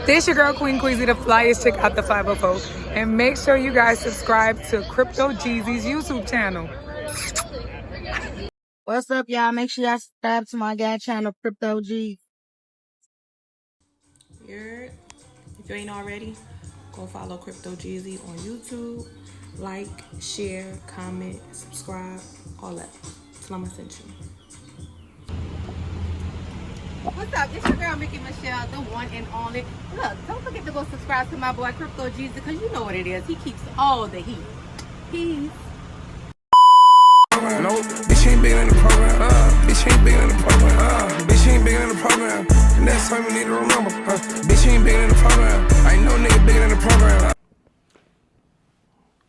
This your girl Queen Queasy, the flyest chick out the 504. And make sure you guys subscribe to Crypto Jeezy's YouTube channel. What's up, y'all? Make sure y'all subscribe to my guy channel, Crypto G. If you ain't already, go follow Crypto Jeezy on YouTube. Like, share, comment, subscribe, all that. Tell them I sent you. What's up? It's your girl Mickey Michelle, the one and only. Look, don't forget to go subscribe to my boy Crypto Jeezy because you know what it is. He keeps all the heat. Peace. No, bitch ain't bigger than the program. Bitch ain't bigger than the program. Bitch ain't bigger than the program. And that's something we need to remember. Bitch ain't bigger than the program. I ain't no nigga bigger than the program.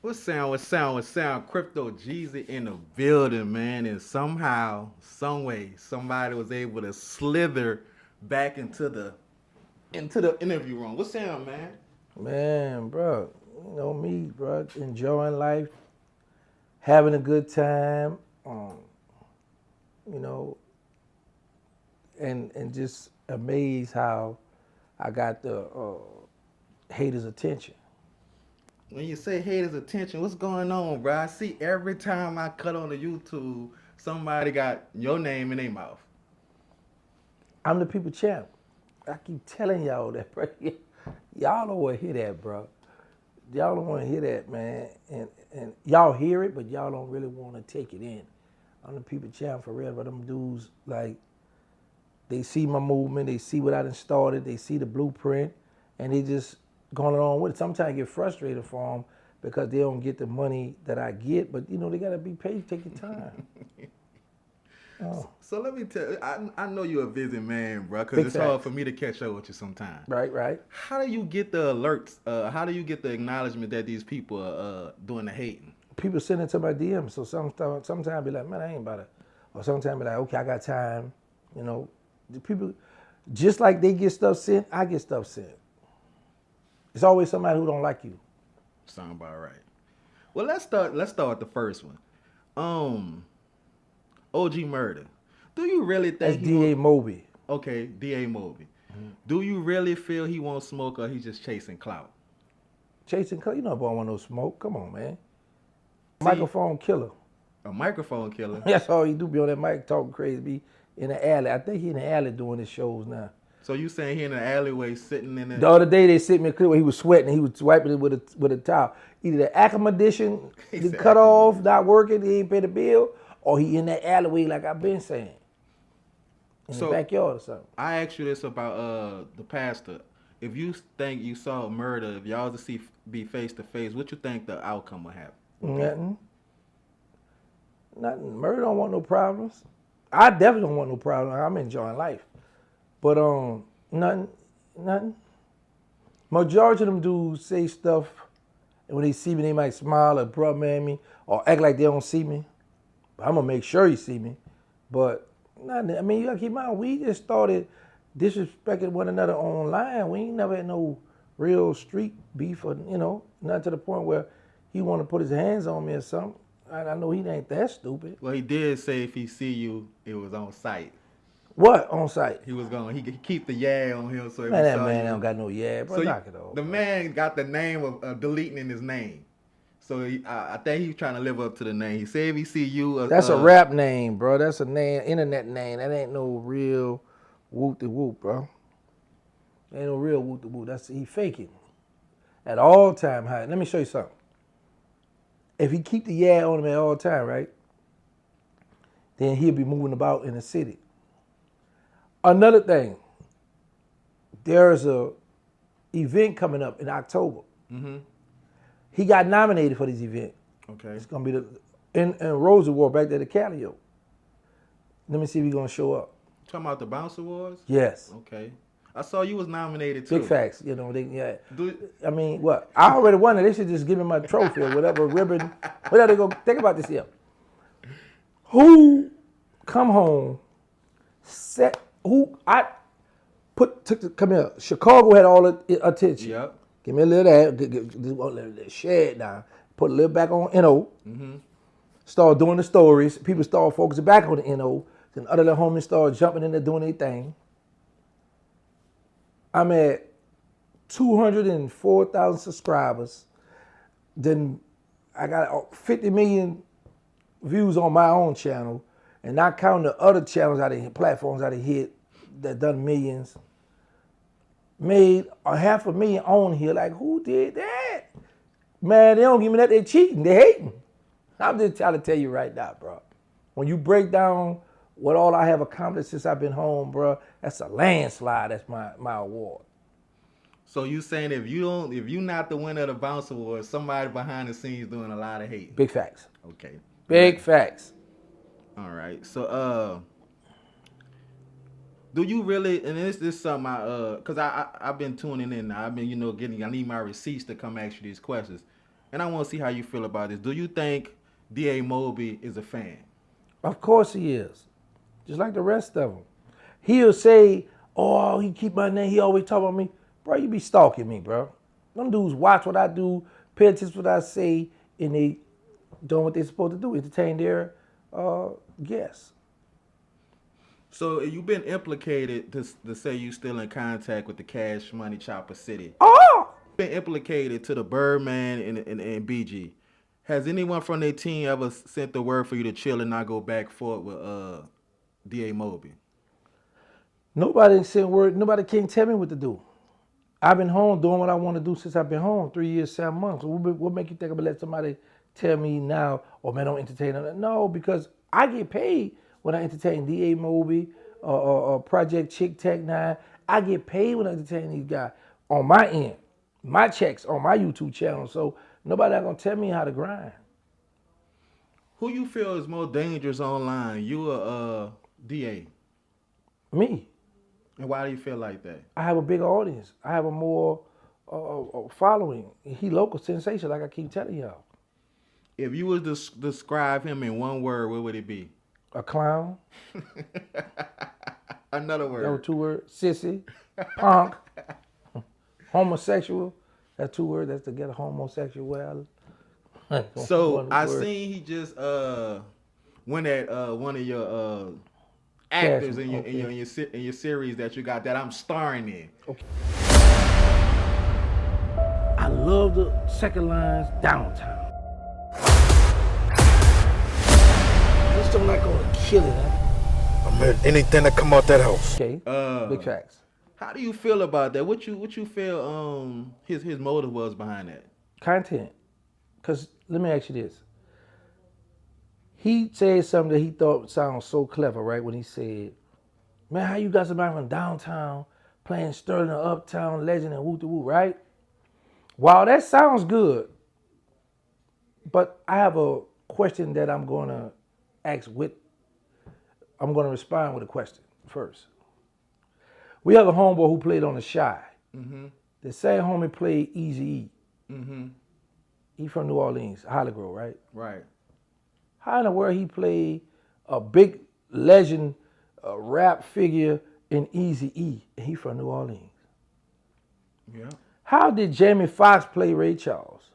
What's sound? Crypto Jeezy in the building, man. And somehow, some way, somebody was able to slither back into the interview room. What's sound, man? Man, bro, you know me, bro, enjoying life, having a good time, you know, and just amazed how I got the haters' attention. When you say haters' attention, what's going on, bro? I see every time I cut on the YouTube, somebody got your name in their mouth. I'm the people champ. I keep telling y'all that, bro. Y'all don't want to hear that, bro. Y'all don't want to hear that, man. And y'all hear it, but y'all don't really want to take it in. I'm the people champ for real, but them dudes, like, they see my movement, they see what I done started, they see the blueprint, and they just going along with it. Sometimes I get frustrated for them because they don't get the money that I get, but, you know, they got to be paid, take your time. So let me tell you, I know you're a busy man, bro, because it's facts. hard for me to catch up with you sometimes. Right. How do you get the alerts? How do you get the acknowledgement that these people are doing the hating? People send it to my DMs, so sometimes I be like, man, I ain't about it. Or sometimes be like, okay, I got time. You know, the people, just like they get stuff sent, I get stuff sent. It's always somebody who don't like you. Sound about right. Well, let's start with the first one. OG Murder. Do you really think That's D.A. Moby. Okay, D.A. Moby. Do you really feel he won't smoke or he's just chasing clout? Chasing color, you know, boy, want no smoke. Come on, man. Microphone killer. A microphone killer? That's all he do, be on that mic talking crazy, be in the alley. I think he in the alley doing his shows now. So you saying he in the alleyway sitting in The other day they sent me a clip where he was sweating. He was wiping it with a towel. Either the accommodation cut off, not working, he ain't pay the bill, or he in that alleyway like I've been saying, in the backyard or something. I asked you this about the pastor. If you think you saw a murder, if y'all to be face to face, what you think the outcome would happen? Nothing. Murder don't want no problems. I definitely don't want no problem. I'm enjoying life. But nothing. Majority of them dudes say stuff, and when they see me, they might smile or bruh man me, or act like they don't see me. But I'm gonna make sure you see me. But nothing. I mean, you gotta keep in mind, we just started disrespecting one another online. We ain't never had no real street beef, or not to the point where he want to put his hands on me or something. I know he ain't that stupid. Well, he did say if he see you, it was on site. What on site? He could keep the yeah on him. So if Man, he that saw man you, don't got no yeah, bro. So Knock it off. The man got the name of deleting in his name. So I think he's trying to live up to the name. He said if he see you, that's a rap name, bro. That's a name, internet name. That ain't no real whoop de whoop, bro. Ain't no real whoop de whoop. That's he faking at all time high. Let me show you something. If he keep the yeah on him at all time, right? Then he'll be moving about in the city. Another thing, there's a event coming up in October. Mm-hmm. He got nominated for this event. Okay. It's gonna be in Rose Award back there at the Calio. Let me see if he's gonna show up. Talking about the Bounce Awards? Yes. Okay. I saw you was nominated too. Big facts, I mean, what? I already won it. They should just give me my trophy or whatever, ribbon. Whatever they go. Think about this here. Who come home, come here. Chicago had all the attention. Yep. Give me a little of that, shed down. Put a little back on NO. Mm-hmm. Start doing the stories. People start focusing back on the NO. Then other little homies start jumping in there doing their thing. I'm at 204,000 subscribers. Then I got 50 million views on my own channel, and not counting the other channels platforms I done hit that done millions. Made a $500,000 on here. Like, who did that? Man, they don't give me that. They cheating. They hating. I'm just trying to tell you right now, bro. When you break down what all I have accomplished since I've been home, bro, that's a landslide. That's my award. So you saying if you not the winner of the Bounce Award, somebody behind the scenes doing a lot of hate? Big facts. Okay. Big facts. All right. So do you really? And this is something cause I've been tuning in now. I've been I need my receipts to come ask you these questions, and I want to see how you feel about this. Do you think D.A. Moby is a fan? Of course he is. Just like the rest of them. He'll say, "Oh, he keep my name. He always talk about me." Bro, you be stalking me, bro. Them dudes watch what I do, pay attention to what I say, and they doing what they're supposed to do, entertain their guests. So you've been implicated to say you still in contact with the Cash Money Chopper City. Oh! Been implicated to the Birdman and BG. Has anyone from their team ever sent the word for you to chill and not go back forth with D.A. Moby? Nobody sent word. Nobody can't tell me what to do. I've been home doing what I want to do since I've been home, 3 years, 7 months. What make you think I'm going to let somebody tell me now, oh, man, don't entertain them? No, because I get paid when I entertain D.A. Moby or Project Chick Tech 9. I get paid when I entertain these guys on my end. My checks on my YouTube channel. So nobody not going to tell me how to grind. Who you feel is more dangerous online, you or D.A.? Me. And why do you feel like that? I have a bigger audience. I have a more following. He local sensation, like I keep telling y'all. If you was to describe him in one word, what would it be? A clown. Another word. That was 2 words. Sissy. Punk. Homosexual. That's 2 words. That's together. Homosexual. So I seen he just went at one of your actors in your series that you got that I'm starring in. Okay. I love the second lines downtown. I just don't like all the killing. I mean, anything that come out that house. Okay. Big facts. How do you feel about that? What you feel his motive was behind that? Content. Cause let me ask you this. He said something that he thought sounded so clever, right? When he said, "Man, how you got somebody from downtown playing Sterling or Uptown Legend and woo-woo," right? Wow, that sounds good. But I have a question that I'm gonna respond with a question first. We have a homeboy who played on the Shy. Mm-hmm. The same homie played Eazy-E. Mm-hmm. He from New Orleans, Holly Grove, right? Right. How in the world he played a big legend, rap figure in Eazy-E, and he from New Orleans? Yeah. How did Jamie Foxx play Ray Charles?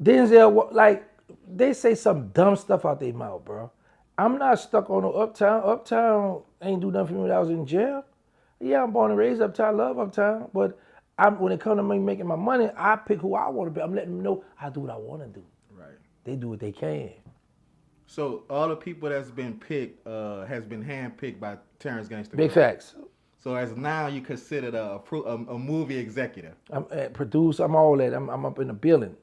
Denzel, like, they say some dumb stuff out their mouth, bro. I'm not stuck on no Uptown. Uptown ain't do nothing for me when I was in jail. Yeah, I'm born and raised Uptown, love Uptown, but when it comes to me making my money, I pick who I want to be. I'm letting them know I do what I want to do. Right. They do what they can. So all the people that's been picked has been handpicked by Terrance Gangsta Big Williams. facts. So as now you considered a movie executive. I'm a producer. I'm all that. I'm up in the building.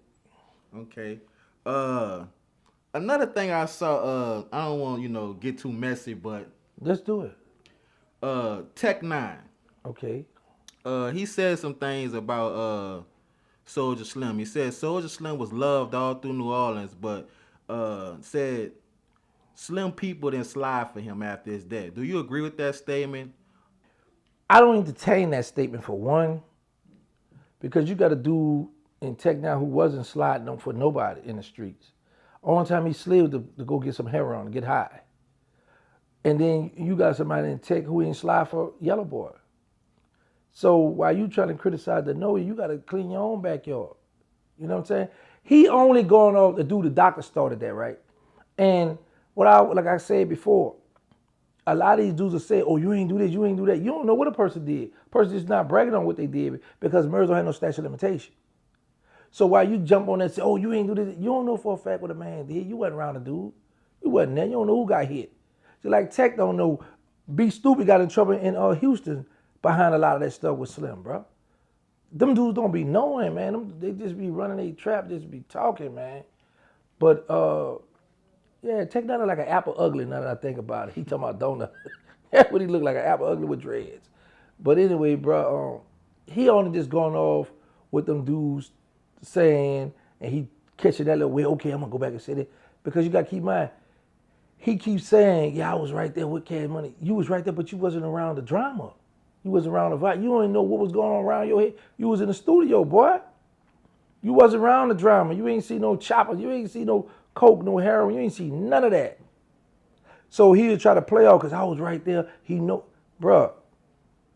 Okay. Another thing I saw. I don't want get too messy, but Let's do it. Tech 9. Okay. He said some things about Soulja Slim. He said Soulja Slim was loved all through New Orleans, but said Slim people didn't slide for him after his death. Do you agree with that statement? I don't entertain that statement for one, because you got a dude in Tech Now who wasn't sliding on for nobody in the streets. Only time he slid to go get some heroin, to get high. And then you got somebody in Tech who ain't slide for Yellow Boy. So while you trying to criticize the Noah, you got to clean your own backyard. You know what I'm saying? He only going off the dude, the doctor started that, right? And like I said before, a lot of these dudes will say, oh, you ain't do this, you ain't do that. You don't know what a person did. A person is not bragging on what they did because murders don't have no statute of limitation. So while you jump on that and say, oh, you ain't do this, you don't know for a fact what a man did. You wasn't around the dude. You wasn't there. You don't know who got hit. So like Tech don't know. Be Stupid got in trouble in Houston behind a lot of that stuff with Slim, bro. Them dudes don't be knowing, man. They just be running a trap, just be talking, man. But yeah, Tech Nine like an apple ugly now that I think about it. He talking about donut. That's what he look like, an apple ugly with dreads. But anyway, bro, he only just gone off with them dudes saying, and he catching that little way, okay, I'm gonna go back and say that. Because you gotta keep in mind, he keeps saying, yeah, I was right there with Cash Money. You was right there, but you wasn't around the drama. You wasn't around the vibe. You don't even know what was going on around your head. You was in the studio, boy. You wasn't around the drama. You ain't see no chopper. You ain't see no coke, no heroin. You ain't see none of that. So he would try to play off because I was right there. He know, bro,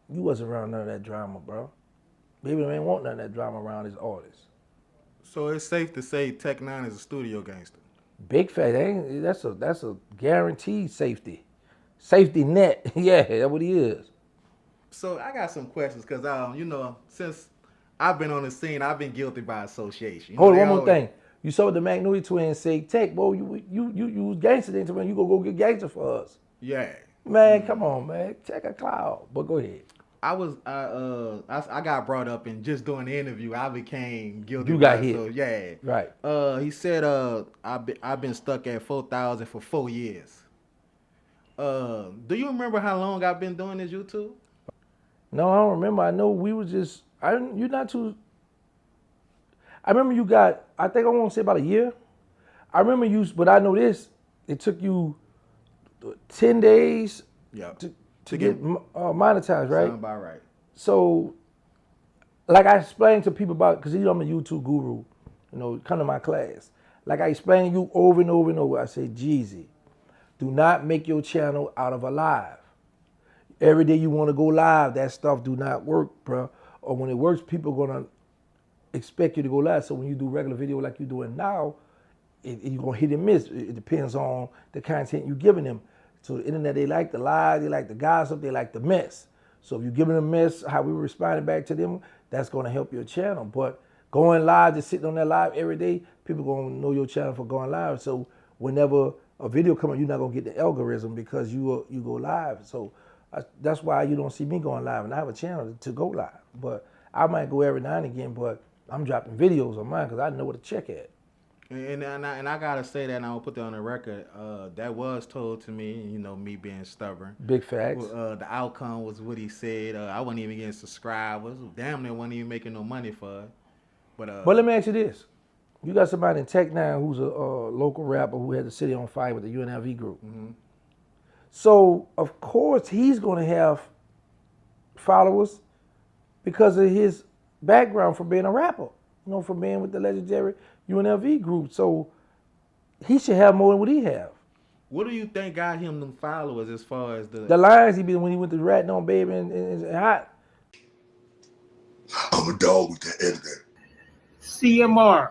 you wasn't around none of that drama, bro. Baby ain't want none of that drama around his artists. So it's safe to say Tech Nine is a studio gangster. Big fact, that's a guaranteed safety. Safety net. Yeah, that's what he is. So I got some questions because you know, since I've been on the scene, I've been guilty by association. Hold on, one more thing. You saw the McNulty twins say, Tech, boy, you was gangster then, you go get gangster for us. Yeah. Man, come on, man. Check a cloud. But go ahead. I got brought up in just doing the interview. I became guilty. You got hit. So, yeah. Right. He said I've been stuck at 4,000 for 4 years. Do you remember how long I've been doing this YouTube? No, I don't remember. I know we was just you're not too. I remember you got. I think I want to say about a year. I remember you, but I know this. It took you 10 days. Yeah. To get monetized, right? Sound about right. So, like I explained to people about, because I'm a YouTube guru, you know, come to my class. Like I explained to you over and over and over, I say, Jeezy, do not make your channel out of a live. Every day you want to go live, that stuff do not work, bro. Or when it works, people are going to expect you to go live. So when you do regular video like you're doing now, you're going to hit and miss. It depends on the content you're giving them. So the internet, they like the lies, they like the gossip, they like the mess. So if you're giving them mess, how we responding back to them, that's going to help your channel. But going live, just sitting on that live every day, people going to know your channel for going live. So whenever a video comes out, you're not going to get the algorithm because you go live. So that's why you don't see me going live. And I have a channel to go live. But I might go every now and again, but I'm dropping videos on mine because I know what to check at. And I gotta say that, and I'll put that on the record. That was told to me, you know, me being stubborn. Big facts. The outcome was what he said. I wasn't even getting subscribers. Damn, they wasn't even making no money for it. But let me ask you this: you got somebody in Tech Nine who's a local rapper who had the city on fire with the UNLV group. Mm-hmm. So of course he's gonna have followers because of his background from being a rapper. You know, from being with the legendary UNLV group. So he should have more than what he have. What do you think got him them followers as far as the lines he be when he went to ratting on Baby and Hot? I'm a dog with the editor. CMR,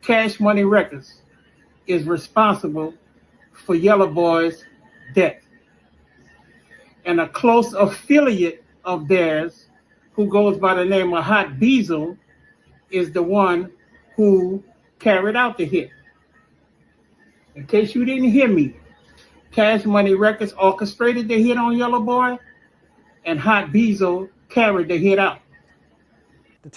Cash Money Records, is responsible for Yellow Boy's death. And a close affiliate of theirs, who goes by the name of Hot Diesel, is the one who carried out the hit. In case you didn't hear me, Cash Money Records orchestrated the hit on Yellow Boy, and Hot Diesel carried the hit out. To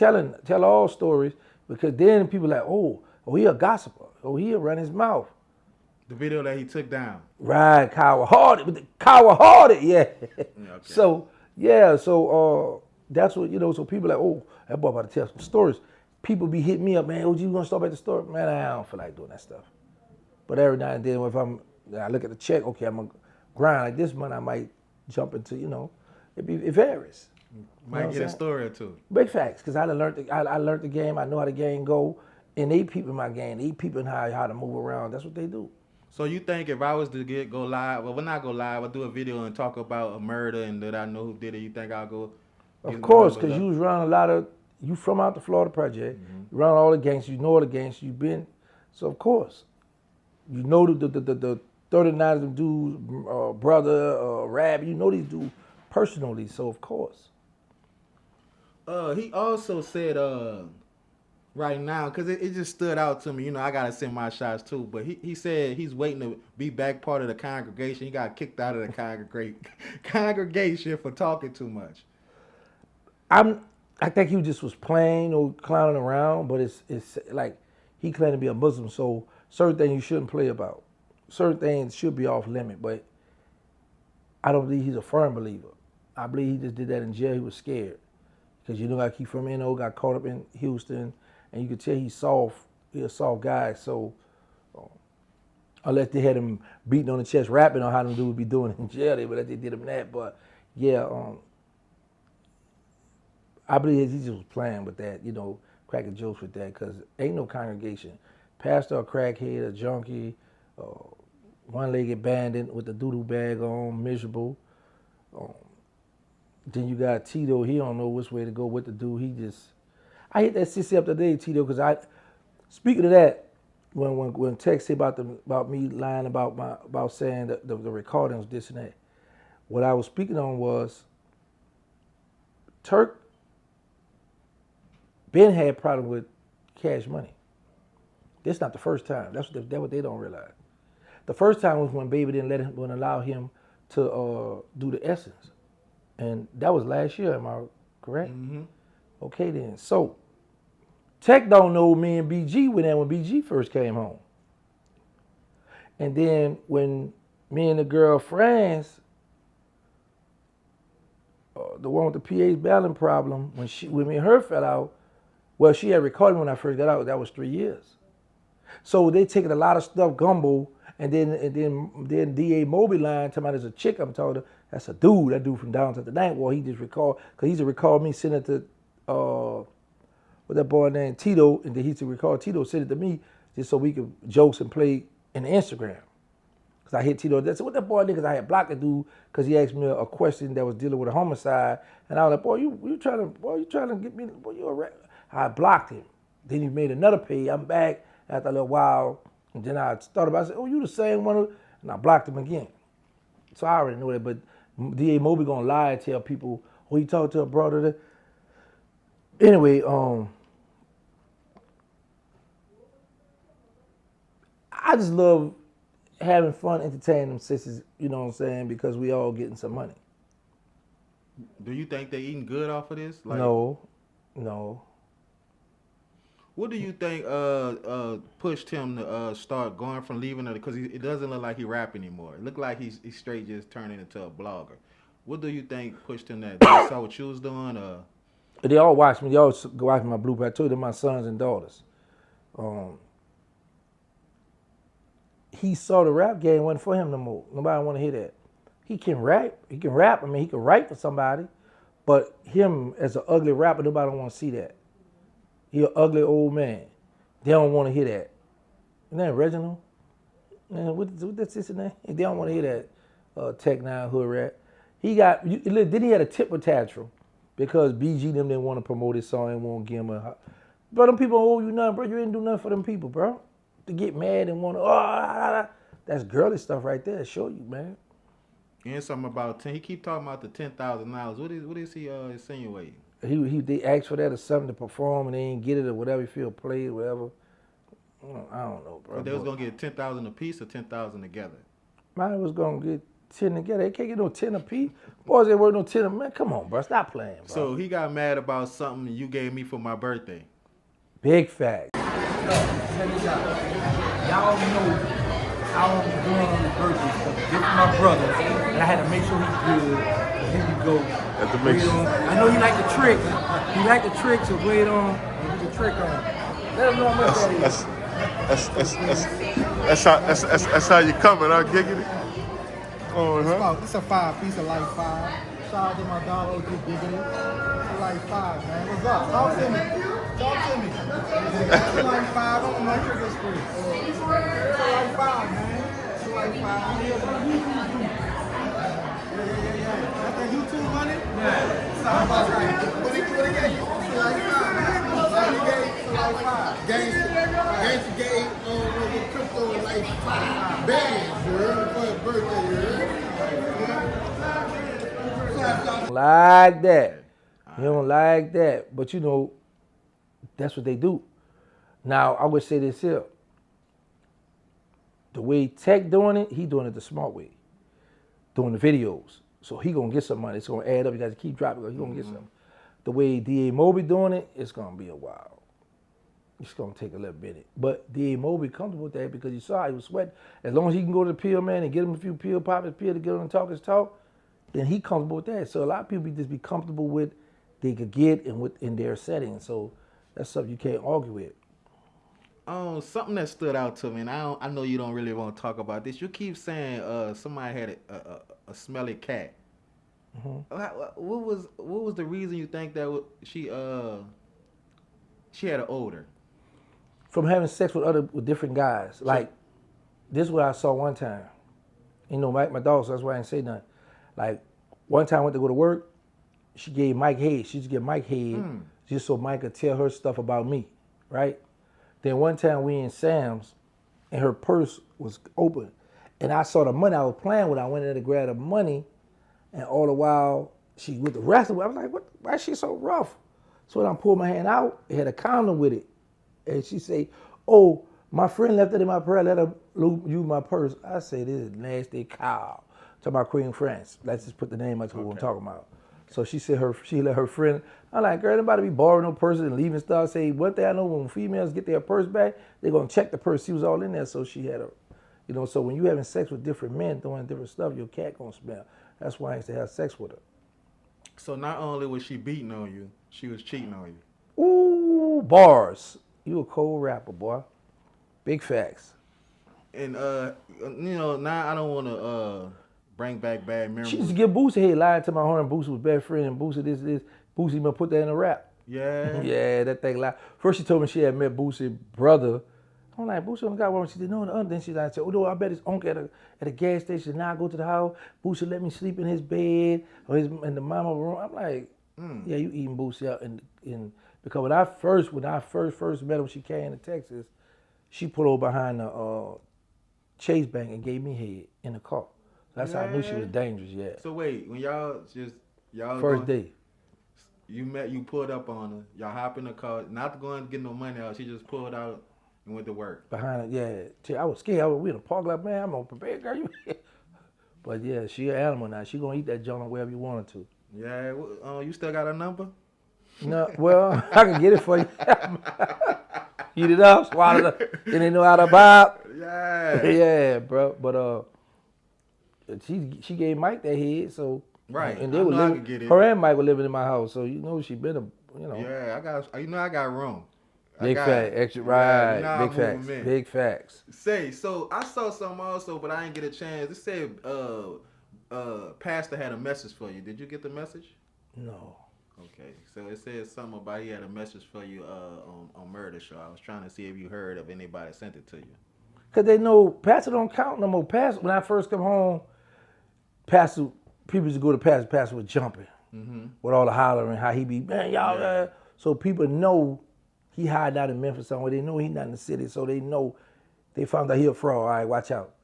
tell all stories, because then people are like, oh, he a gossiper. Oh, he'll run his mouth. The video that he took down. Right, coward-hearted, yeah. Okay. So that's what, you know, so people are like, oh, that boy about to tell some stories. People be hitting me up, man, oh, you gonna stop at the store? Man, I don't feel like doing that stuff. But every now and then, if I look at the check, okay, I'm gonna grind like this month, I might jump into, you know, it varies. Might get a story or two. Big facts, because I learned the game, I know how the game go, and they peeping my game, they peeping how to move around, that's what they do. So you think if I was to go live, well, when I go live, I'll do a video and talk about a murder and that I know who did it, you think I'll go? Of course, because you was around a lot of, you from out the Florida Project, you around all the gangsters, you know all the gangsters, you've been, so of course, you know the 39 of them dudes, brother, Rab, you know these dudes personally, so of course. He also said, right now, because it just stood out to me. You know, I got to send my shots too. But he said he's waiting to be back part of the congregation. He got kicked out of the congregation for talking too much. I think he just was playing or clowning around, but it's like he claimed to be a Muslim, so certain things you shouldn't play about. Certain things should be off limit, but I don't believe he's a firm believer. I believe he just did that in jail. He was scared. Because you know, like he from NO, got caught up in Houston, and you could tell he's soft. He's a soft guy, so unless they had him beating on the chest, rapping on how them dudes be doing in jail, they did him that. But yeah, I believe he just was playing with that, you know, cracking jokes with that, because ain't no congregation. Pastor, a crackhead, a junkie, one-legged bandit with the doo-doo bag on, miserable. Then you got Tito. He don't know which way to go, what to do. I hit that sissy up today, Tito, because speaking of that, when Tex said about me lying about saying that the recordings, this and that, what I was speaking on was Turk Ben had problem with Cash Money. This not the first time. That's what they don't realize. The first time was when Baby wouldn't allow him to do the Essence. And that was last year, am I correct? Mm-hmm. Okay then. So Tech don't know me and BG went in when BG first came home. And then when me and the girl Franz, the one with the PA's battling problem, when me and her fell out, well, she had recorded when I first got out. That was 3 years. So they taking a lot of stuff gumbo, and then DA Moby line talking about there's a chick I'm talking to. That's a dude, that dude from down to the night. Well, he just recalled, because he used to recall me sending it to what that boy named Tito, and then he used to recall Tito send it to me just so we could jokes and play in the Instagram. Because I hit Tito, that's what that boy did, because I had blocked the dude because he asked me a question that was dealing with a homicide, and I was like, boy, you trying to get me, boy, you a rat. I blocked him. Then he made another page. I'm back after a little while, and then I thought about it. I said, oh, you the same one, and I blocked him again. So I already know that, but DA Moby gonna lie and tell people, oh, he talked to a brother. Anyway, I just love having fun, entertaining them sisters, you know what I'm saying, because we all getting some money. Do you think they eating good off of this? Like, No. What do you think pushed him to start going from leaving it? Because it doesn't look like he rap anymore. It look like he's straight just turning into a blogger. What do you think pushed him that? They saw what you was doing? They all watch me. They all watch my blueprint. I told them my sons and daughters. He saw the rap game wasn't for him no more. Nobody want to hear that. He can rap. I mean, he can write for somebody. But him as an ugly rapper, nobody don't want to see that. He an ugly old man. They don't want to hear that. Isn't that Reginald? Man, what that's his name? They don't want to hear that Tech 9 hood rap. Then he had a temper tantrum because BG them didn't want to promote his song and won't give him a... Bro, them people owe you nothing, bro. You didn't do nothing for them people, bro. To get mad and want to... That's girly stuff right there. Show you, man. And something about 10. He keep talking about the $10,000. What is he insinuating? They asked for that or something to perform and they didn't get it or whatever. He feel played, whatever. I don't know, bro. But they was gonna get 10,000 a piece or 10,000 together. Mine was gonna get 10 together. They can't get no 10 a piece. Boys ain't worth no 10 a man. Come on, bro. Stop playing, bro. So he got mad about something you gave me for my birthday. Big fact. Check this out. Y'all know how I'm doing on his birthday stuff. This is my brother, and I had to make sure he's good. Here we go. I know you like the trick. You like the trick, so wait on. Put the trick on. Let him know how much that is. That's how you coming, huh, Giggity? It's a 5-piece of like 5. Shout out to my dog, OG Giggity. It's like 5, man. What's up? Talk to me. It's like 5 on my trigger screen. It's like 5, man. It's like 5. That's that YouTube money? Yeah. Sound about right. What he gave you? It's like 5. Gangsta gave crypto like 5 bands, bro. like that. He don't like that. But you know, that's what they do. Now, I would say this here. The way Tech doing it, he doing it the smart way. Doing the videos. So he gonna get some money. It's gonna add up. You guys keep dropping. He gonna get some. The way D.A. Moby doing it, it's gonna be a while. It's gonna take a little minute. But D.A. Moby comfortable with that because you saw how he was sweating. As long as he can go to the pill man and get him a few pill, pop his pill to get on and talk his talk, then he comfortable with that. So a lot of people just be comfortable with they could get and in their setting. So that's something you can't argue with. Something that stood out to me, and I know you don't really want to talk about this. You keep saying somebody had a smelly cat. What was the reason you think that she had an odor? From having sex with different guys. Like this is what I saw one time. You know, my dog, so that's why I didn't say nothing. Like one time I went to go to work, she gave Mike head. She used to get Mike head just so Mike could tell her stuff about me, right? Then one time we in Sam's and her purse was open. And I saw the money I was playing with. I went in there to grab the money. And all the while, she with the rest of it, I was like, why is she so rough? So when I pulled my hand out, it had a condom with it. And she say, oh, my friend left it in my purse. Let her use my purse. I say, this is nasty cow. Talking about Queen France. Let's just put the name out to what we're talking about. So she said she let her friend. I'm like, girl, nobody be borrowing no purse and leaving stuff. Say, one thing I know, when females get their purse back, they're going to check the purse. She was all in there, so she had a, so when you having sex with different men doing different stuff, your cat going to smell. That's why I used to have sex with her. So not only was she beating on you, she was cheating on you. Ooh, bars. You a cold rapper, boy. Big facts. And, now I don't want to bring back bad memories. She used to give Boosie head, lying to my horn, and Boosie was best friend, and Boosie this. Boosie even put that in a rap. Yeah? Yeah, that thing lied. First she told me she had met Boosie's brother. I'm like, Boosie only got one. She said, no. Then she like, oh, no, I bet his uncle at a gas station. Now I go to the house. Boosie let me sleep in his bed or in the mama room. I'm like, yeah, you eating Boosie out in because when I first met her when she came to Texas, she put over behind the Chase Bank and gave me head in the car. That's how I knew she was dangerous. Yeah. So wait, when y'all first day, you pulled up on her. Y'all hop in the car, not to go and get no money out. She just pulled out and went to work. Behind it, yeah. I was scared. We in the park like, man, I'm gonna prepare, girl. You. But yeah, she an animal now. She gonna eat that junk wherever you want her to. Yeah. You still got her number? No. Well, I can get it for you. Eat it up, swallow it. Then they know how to bob. Yeah. Yeah, bro. But she gave Mike that head, so right. And they were living. Get it. Her and Mike were living in my house, so she been Yeah, I got room. Big facts, extra right. Big facts. So I saw something also, but I didn't get a chance. It said Pastor had a message for you. Did you get the message? No. Okay, so it says something about he had a message for you on Murder Show. I was trying to see if you heard of anybody sent it to you. Cause they know Pastor don't count no more. Pastor, when I first come home, Pastor, people used to go to Pastor. Pastor was jumping with all the hollering, how he be, man, y'all. Yeah. So people know he hide out in Memphis somewhere. They know he not in the city, so they know. They found out he a fraud. All right, watch out.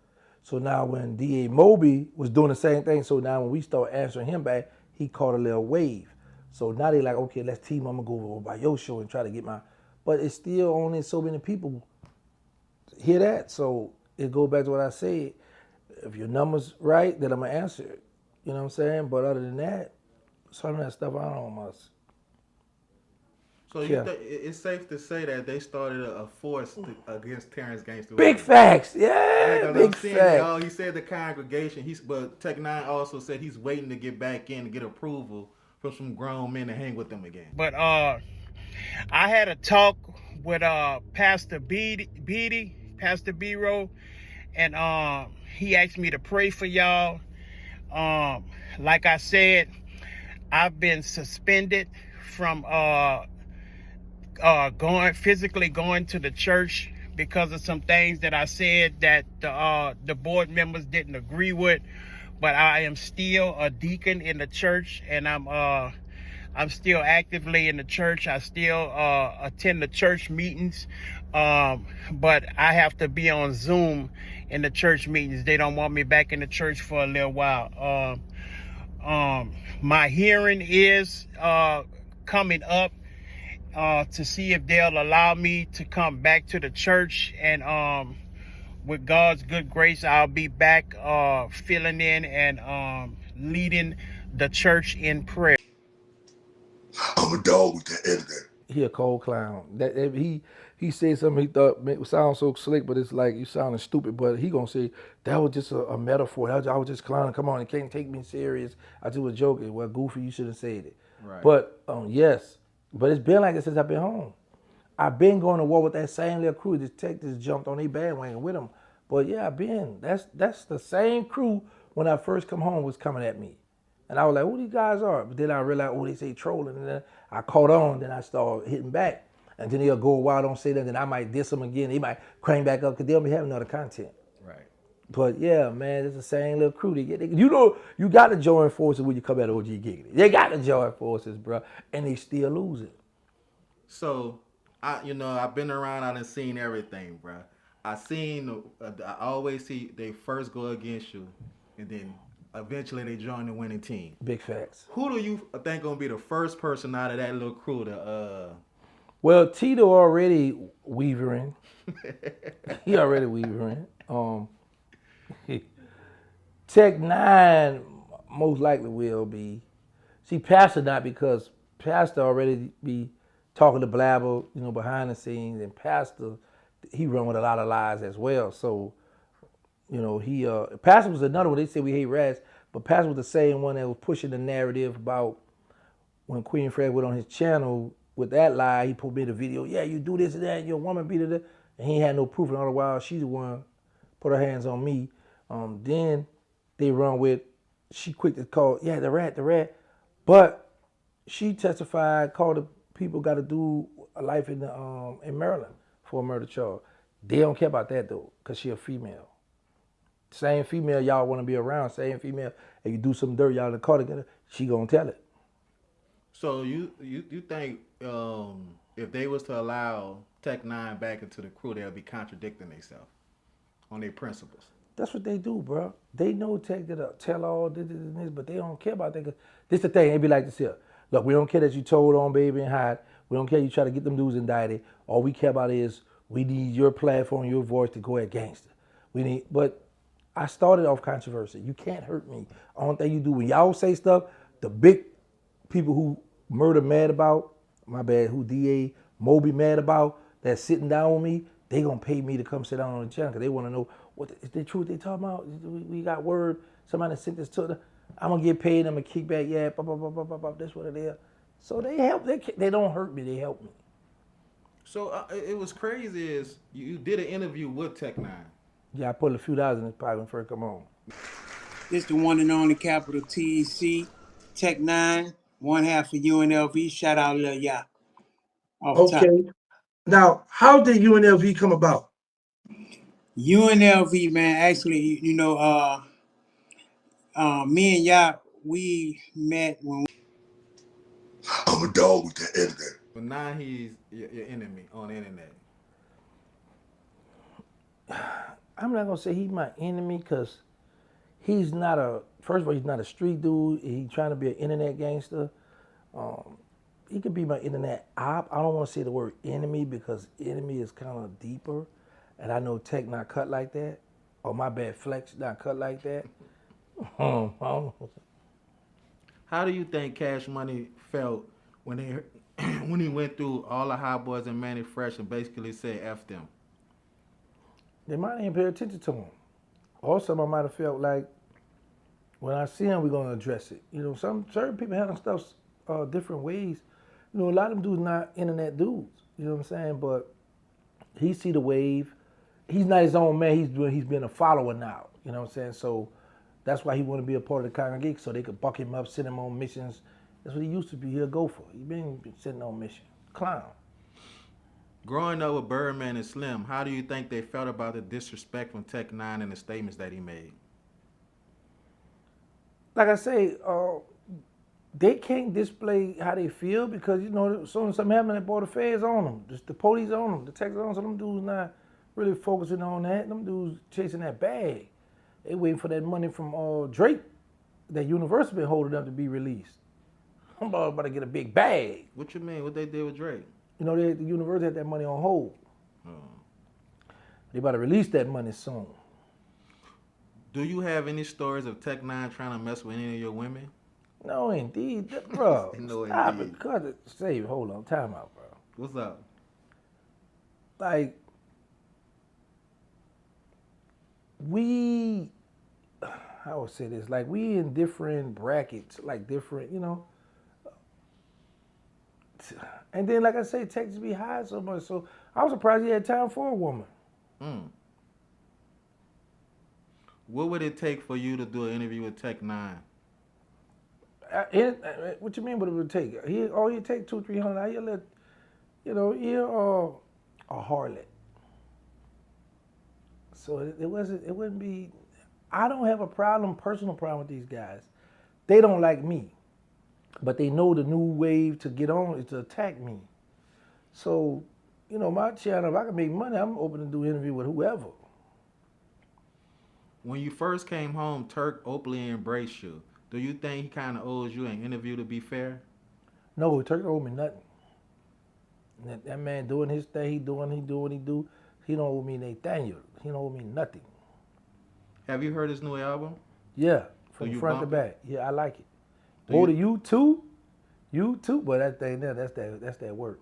So now when D.A. Moby was doing the same thing, so now when we start answering him back, he caught a little wave. So now they like, okay, let's team. I'm gonna go over by your show and try to get my. But it's still only so many people hear that. So it goes back to what I said. If your number's right, then I'm gonna answer it. You know what I'm saying? But other than that, some of that stuff I don't must. So it's safe to say that they started a force against Terrance Gangsta Williams. Big facts, yeah, big facts. He said the congregation. But Tech Nine also said he's waiting to get back in to get approval from some grown men to hang with them again. But I had a talk with Pastor Beatty, Pastor B-Row, and he asked me to pray for y'all. Like I said, I've been suspended from physically going to the church because of some things that I said that the board members didn't agree with. But I am still a deacon in the church, and I'm still actively in the church. I still attend the church meetings, but I have to be on Zoom in the church meetings. They don't want me back in the church for a little while. My hearing is coming up to see if they'll allow me to come back to the church, and with God's good grace, I'll be back filling in and leading the church in prayer. I'm a dog with that editor. He a cold clown. He said something he thought it sound so slick, but it's like you sounding stupid. But he gonna say that was just a metaphor. I was just clowning. Come on, you can't take me serious. I just was joking. Well, Goofy, you should have said it. Right. But yes, but it's been like it since I've been home. I've been going to war with that same little crew. The detectives jumped on their bandwagon with them. But yeah, I've been. That's the same crew when I first come home was coming at me. And I was like, who these guys are? But then I realized, oh, they say trolling. And then I caught on, then I started hitting back. And then they'll go a while, don't say that, then I might diss them again. They might crank back up because they'll be having other content. Right. But yeah, man, it's the same little crew. You know, you got to join forces when you come at OG Giggity. They got to join forces, bro. And they still losing. So, I've been around, I done seen everything, bro. I always see they first go against you, and then eventually they join the winning team. Big facts. Who do you think gonna be the first person out of that little crew to Well, Tito already weavering. He already weavering. Tech 9 most likely will be. See, Pastor not, because Pastor already be talking to Blabber, behind the scenes, and Pastor, he run with a lot of lies as well. So, he Pastor was another one. They say we hate rats, but Pastor was the same one that was pushing the narrative about when Queen Fred went on his channel with that lie. He put me the video. Yeah, you do this and that. Your woman beat it, and he had no proof. And all the while, she's the one put her hands on me. Then they run with, she quick to call, yeah, the rat. But she testified, called the people got to do a life in Maryland for a murder charge. They don't care about that though, because she a female. Same female y'all want to be around, same female. If you do some dirt, y'all in the car together, she gonna tell it. So you think if they was to allow Tech 9 back into the crew, they'll be contradicting themselves on their principles? That's what they do, bro. They know Tech did a tell all this, but they don't care about that. This the thing, they be like this here. Look, we don't care that you told on Baby and Hide. We don't care you try to get them dudes indicted. All we care about is we need your platform, your voice to go at gangster. But I started off controversy. You can't hurt me. Only thing you do when y'all say stuff, the big people who Murder mad about, my bad, who DA Moby mad about, that's sitting down with me, they gonna pay me to come sit down on the channel because they want to know is the truth they talking about. We got word. Somebody sent this to them. I'm gonna get paid. I'm gonna kick back. Yeah, that's what it is. So they help. They don't hurt me. They help me. So it was crazy is you did an interview with Tech 9. Yeah, I put a few dollars in his pocket when first come on. This the one and only capital TEC, Tech 9, one half of UNLV. Shout out Lil Ya. Okay. Top. Now, how did UNLV come about? UNLV, man, actually, me and Ya, we met when I'm a dog with that editor. But now he's your enemy on the internet. I'm not gonna say he's my enemy because he's not first of all, he's not a street dude. He's trying to be an internet gangster. He could be my internet op. I don't want to say the word enemy because enemy is kind of deeper. And I know Tech not cut like that. Or my bad, Flex not cut like that. How do you think Cash Money felt when he went through all the Hot Boys and Manny Fresh and basically said F them? They might even pay attention to him. Also, I might have felt like when I see him, we're gonna address it. Certain people handle stuff different ways. A lot of them dudes not internet dudes. You know what I'm saying? But he see the wave. He's not his own man. He's been a follower now. You know what I'm saying? So that's why he want to be a part of the congregation so they could buck him up, send him on missions. That's what he used to be. He'll go for. He been sitting on mission. Clown. Growing up with Birdman and Slim, how do you think they felt about the disrespect from Tech 9 and the statements that he made? Like I say, they can't display how they feel because, as soon as something happens, they brought the feds on them. Just the police on them, the Texas on them. So them dudes not really focusing on that. Them dudes chasing that bag. They waiting for that money from Drake that Universal been holding up to be released. I'm about to get a big bag. What you mean? What they did with Drake? You know, the Universal had that money on hold. They about to release that money soon. Do you have any stories of Tech Nine trying to mess with any of your women? No, indeed, bro. No, Stop indeed. it. Cut it. Save. Hold on. Time out, bro. What's up? Like, I would say this, like we in different brackets, like different, you know. And then, like I say, Texas be high so much, so I was surprised he had time for a woman. What would it take for you to do an interview with Tech Nine? What you mean? What it would take? All you take $200-300. You let, you know, you're a harlot. So it wouldn't be. I don't have a personal problem with these guys. They don't like me, but they know the new wave to get on is to attack me. So, you know, my channel, if I can make money, I'm open to do an interview with whoever. When you first came home, Turk openly embraced you. Do you think he kind of owes you an interview to be fair? No, Turk don't owe me nothing. That man doing his thing, he doing what he do. He don't owe me Nathaniel. He don't owe me nothing. Have you heard his new album? Yeah, from front to back. Yeah, I like it. Go to YouTube, but that thing there, that's that work.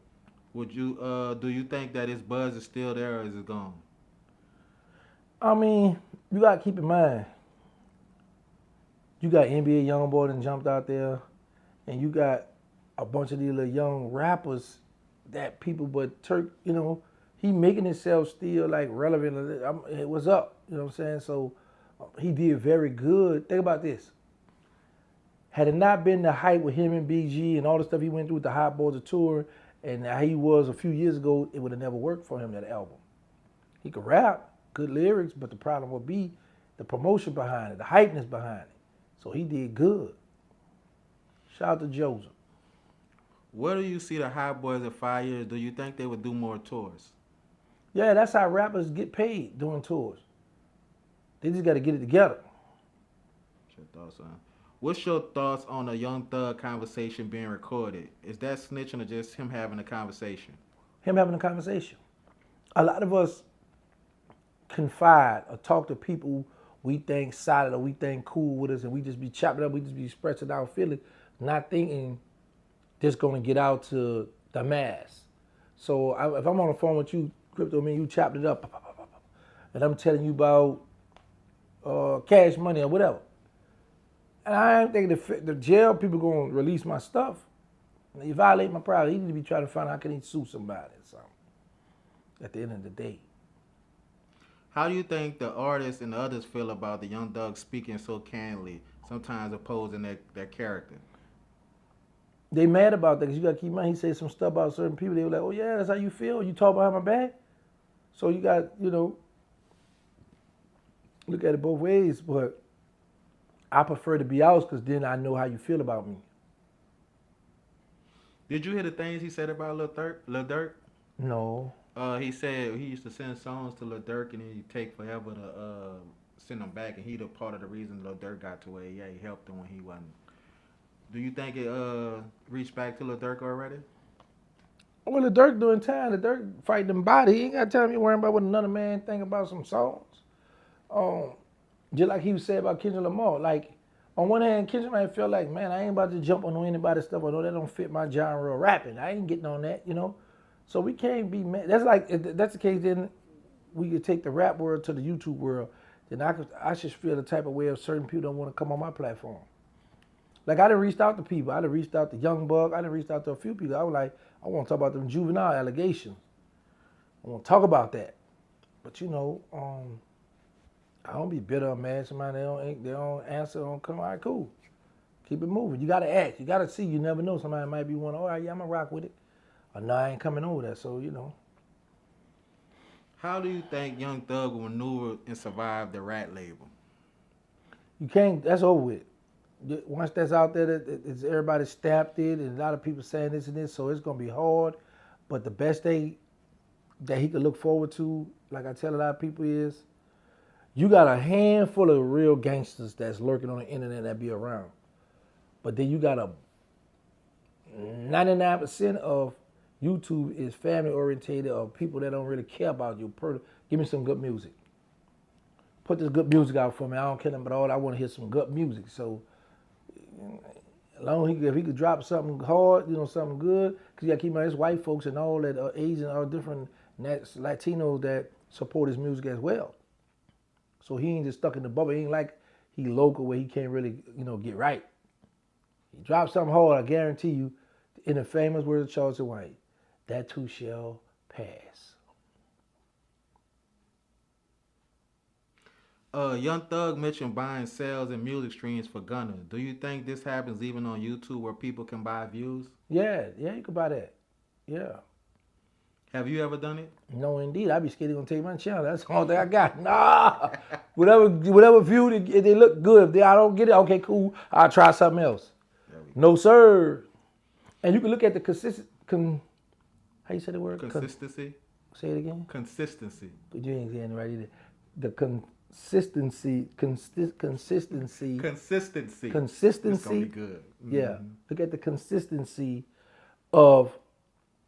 Would you do you think that his buzz is still there or is it gone? I mean, you gotta keep in mind, you got NBA YoungBoy that jumped out there, and you got a bunch of these little young rappers that people, but Turk, you know, he making himself still like relevant. It was up, you know what I'm saying? So he did very good. Think about this. Had it not been the hype with him and BG and all the stuff he went through with the Hot Boys of Tour and how he was a few years ago, it would have never worked for him, that album. He could rap, good lyrics, but the problem would be the promotion behind it, the hypeness behind it. So he did good. Shout out to Joseph. Where do you see the Hot Boys in 5 years? Do you think they would do more tours? Yeah, that's how rappers get paid doing tours. They just got to get it together. What's your thoughts on a Young Thug conversation being recorded? Is that snitching or just him having a conversation? Him having a conversation. A lot of us confide or talk to people we think solid or we think cool with us, and we just be chopping up, we just be expressing our feelings, not thinking this going to get out to the mass. So if I'm on the phone with you, Crypto, man, you chopped it up, and I'm telling you about Cash Money or whatever. And I ain't thinking the jail people going to release my stuff. And you violate my privacy, he need to be trying to find out how can he sue somebody or something at the end of the day. How do you think the artists and the others feel about the Young Thug speaking so candidly, sometimes opposing their character? They mad about that because you got to keep in mind, he said some stuff about certain people. They were like, oh yeah, that's how you feel? You talk behind my back? So you got, you know, look at it both ways, but I prefer to be out because then I know how you feel about me. Did you hear the things he said about Lil Durk? No. He said he used to send songs to Lil Durk and he'd take forever to send them back, and he the part of the reason Lil Durk got to where he helped him when he wasn't. Do you think it reached back to Lil Durk already? Well, the Durk doing time. The Durk fighting them body. He ain't got time to be worrying about what another man think about some songs. Just like he was saying about Kendrick Lamar. Like, on one hand, Kendrick might feel like, man, I ain't about to jump on anybody's stuff. I know that don't fit my genre of rapping. I ain't getting on that, you know. So we can't be mad. That's like, if that's the case, then we could take the rap world to the YouTube world. Then I should feel the type of way of certain people don't want to come on my platform. Like, I done reached out to people. I done reached out to Young Buck. I done reached out to a few people. I was like, I want to talk about them juvenile allegations. I want to talk about that. But, you know, I don't be bitter or mad. Somebody, they don't answer, don't come. All right, cool. Keep it moving. You got to ask. You got to see. You never know. Somebody might be one, all right, yeah, I'm going to rock with it. Or no, I ain't coming over there. So, you know. How do you think Young Thug will maneuver and survive the rat label? You can't, that's over with. Once that's out there, it's everybody stamped it, and a lot of people saying this and this, so it's going to be hard. But the best thing that he could look forward to, like I tell a lot of people, is You got a handful of real gangsters that's lurking on the internet that be around. But then you got a 99% of YouTube is family orientated of people that don't really care about you. Give me some good music. Put this good music out for me. I don't care nothing but all. I want to hear some good music. So, as long as if he could drop something hard, something good, because you got to keep in mind, his white folks and all that Asian or different Latinos that support his music as well. So he ain't just stuck in the bubble. He ain't like he local where he can't really, get right. He drops something hard, I guarantee you, in the famous words of Charleston White, that too shall pass. Young Thug mentioned buying sales and music streams for Gunna. Do you think this happens even on YouTube where people can buy views? Yeah, you can buy that. Yeah. Have you ever done it? No, indeed. I be scared they're gonna take my channel. That's the only thing I got. Nah. whatever view they look good. If I don't get it, okay, cool. I'll try something else. No, sir. And you can look at the how you say the word? Consistency. Say it again. Consistency. But you ain't saying it right either. The consistency. Consistency. Consistency. It's gonna be good. Mm-hmm. Yeah. Look at the consistency of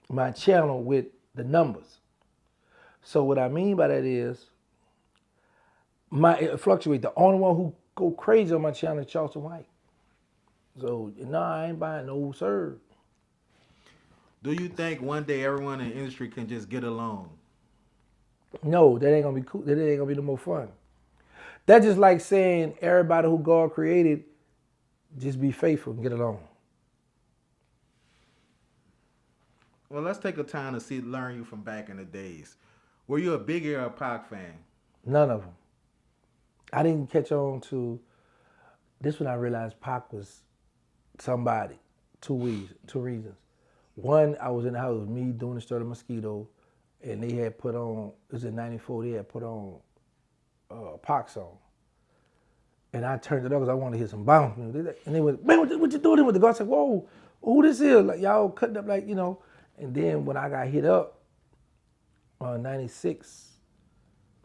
my channel with the numbers. So what I mean by that is, it fluctuates. The only one who go crazy on my channel is Charleston White. So I ain't buying no sir. Do you think one day everyone in the industry can just get along? No, that ain't gonna be cool. That ain't gonna be no more fun. That's just like saying everybody who God created, just be faithful and get along. Well, let's take a time to learn you from back in the days. Were you a Biggie or a Pac fan? None of them. I didn't catch on to this when I realized Pac was somebody. Two reasons. One, I was in the house with me doing the Stir the Mosquito, and they had put on, it was in 94, they had put on a Pac song. And I turned it up because I wanted to hear some bounce music. And they went, man, what you doing with the guy? I said, whoa, who this is? Like, y'all cutting up like, And then when I got hit up, 96,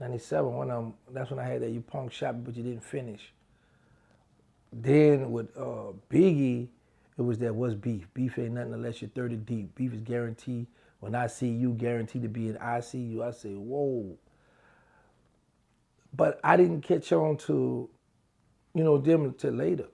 97, that's when I had that You Punk Shot Me But You Didn't Finish. Then with Biggie, it was that what's beef? Beef ain't nothing unless you're 30 deep. Beef is guaranteed. When I see you, guaranteed to be in I see you. I say, whoa. But I didn't catch on to, them until later.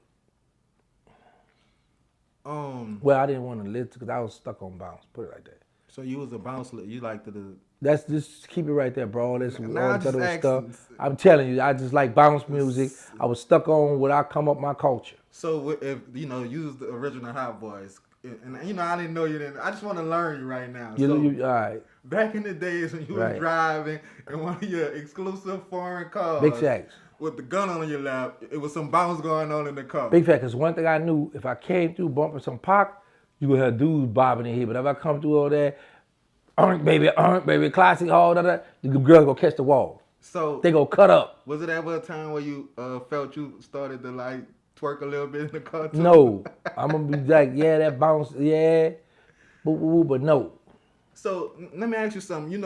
Well, I didn't want to listen because I was stuck on bounce. Put it like that. So you was a bounce. You liked to. That's just keep it right there, bro. That's all that other stuff. Asking. I'm telling you, I just like bounce music. I was stuck on what I come up my culture. So if you was the original Hot Boys, and I didn't know you then. I just want to learn you right now. All right. Back in the days when you was driving in one of your exclusive foreign cars. Big facts. With the gun on your lap, it was some bounce going on in the car. Big fact, because one thing I knew, if I came through bumping some Pac, you would have dudes bobbing in here. But if I come through all that, baby, classic, all that, the girls gonna catch the wall. So they gonna cut up. Was it ever a time where you felt you started to like twerk a little bit in the car too? No, I'm gonna be like, yeah, that bounce, yeah, but no. So let me ask you something.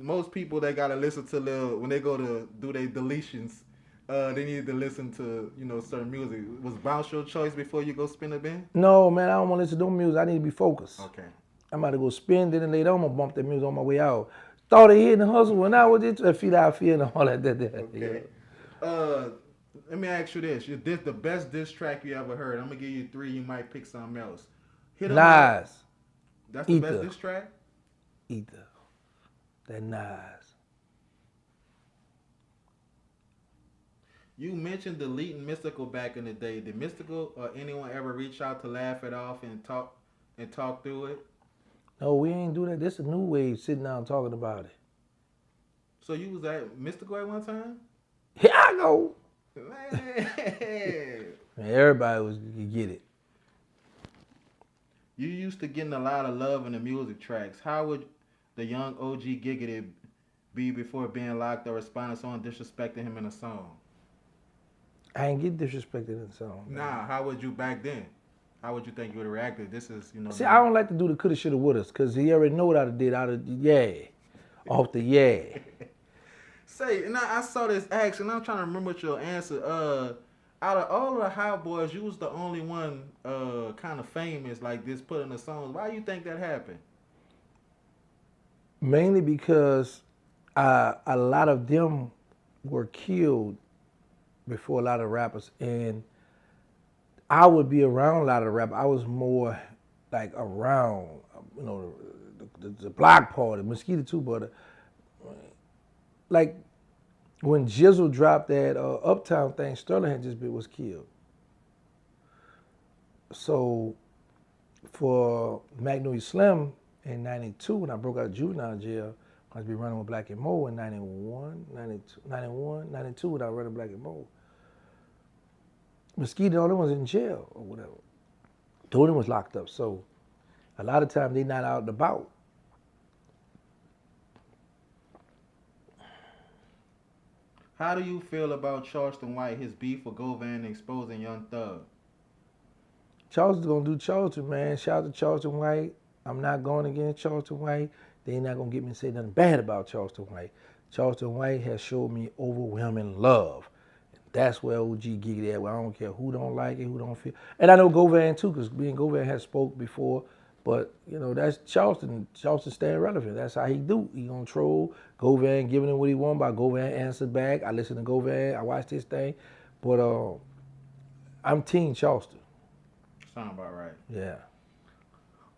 Most people they gotta listen to when they go to do their deletions. They need to listen to, certain music. Was bounce your choice before you go spin a bin? No, man, I don't want to listen to music. I need to be focused. Okay. I'm about to go spin, then later I'm going to bump that music on my way out. Started hitting the hustle when I was it, I feel how I feel and all that. Okay. Yeah. Let me ask you this. This the best diss track you ever heard. I'm going to give you 3. You might pick something else. Nas. That's the best diss track? Ether. That Nas. You mentioned deleting Mystical back in the day. Did Mystical or anyone ever reach out to laugh it off and talk through it? No, we ain't do that. This is a new wave sitting down talking about it. So you was at Mystical at one time? Here I go. Man, everybody was get it. You used to getting a lot of love in the music tracks. How would the young OG Giggity be before being locked or responding to someone disrespecting him in a song? I ain't get disrespected in the song. Nah, how would you back then? How would you think you would have reacted? This is, See, I don't like to do the coulda, shoulda, woulda, because he already know what I'd have did. Off the yeah. Say, and I saw this action. I'm trying to remember what your answer. Out of all of the hot boys, you was the only one kind of famous like this, putting the songs. Why you think that happened? Mainly because a lot of them were killed before a lot of rappers, and I would be around a lot of rappers. I was more like around, you know, the block party, Mosquito too, but like when Jizzle dropped that Uptown thing, Sterling had just was killed. So for Magnolia Slim in 92, when I broke out of juvenile jail, I was be running with Black and Mo in 91, 92 when I was running Black and Mo. Mosquito, the only ones in jail or whatever. Tony was locked up, so a lot of times they not out and about. How do you feel about Charleston White, his beef with Govan exposing Young Thug? Charleston's gonna do Charleston, man. Shout out to Charleston White. I'm not going against Charleston White. They ain't not gonna get me to say nothing bad about Charleston White. Charleston White has showed me overwhelming love. That's where OG giggity at, where I don't care who don't like it, who don't feel. And I know Govan too, because me and Govan has spoke before, but you know, that's Charleston. Charleston staying relevant. That's how he do. He gonna troll. Govan giving him what he want, by Govan answered back. I listen to Govan, I watch this thing. But I'm Team Charleston. Sound about right. Yeah.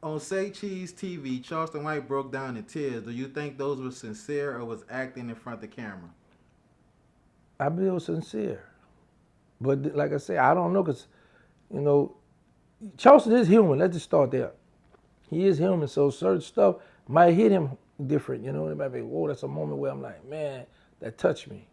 On Say Cheese TV, Charleston White broke down in tears. Do you think those were sincere or was acting in front of the camera? I believe it was sincere. But like I say, I don't know, because, you know, Charleston is human. Let's just start there. He is human, so certain stuff might hit him different, you know? It might be, whoa, that's a moment where I'm like, man, that touched me.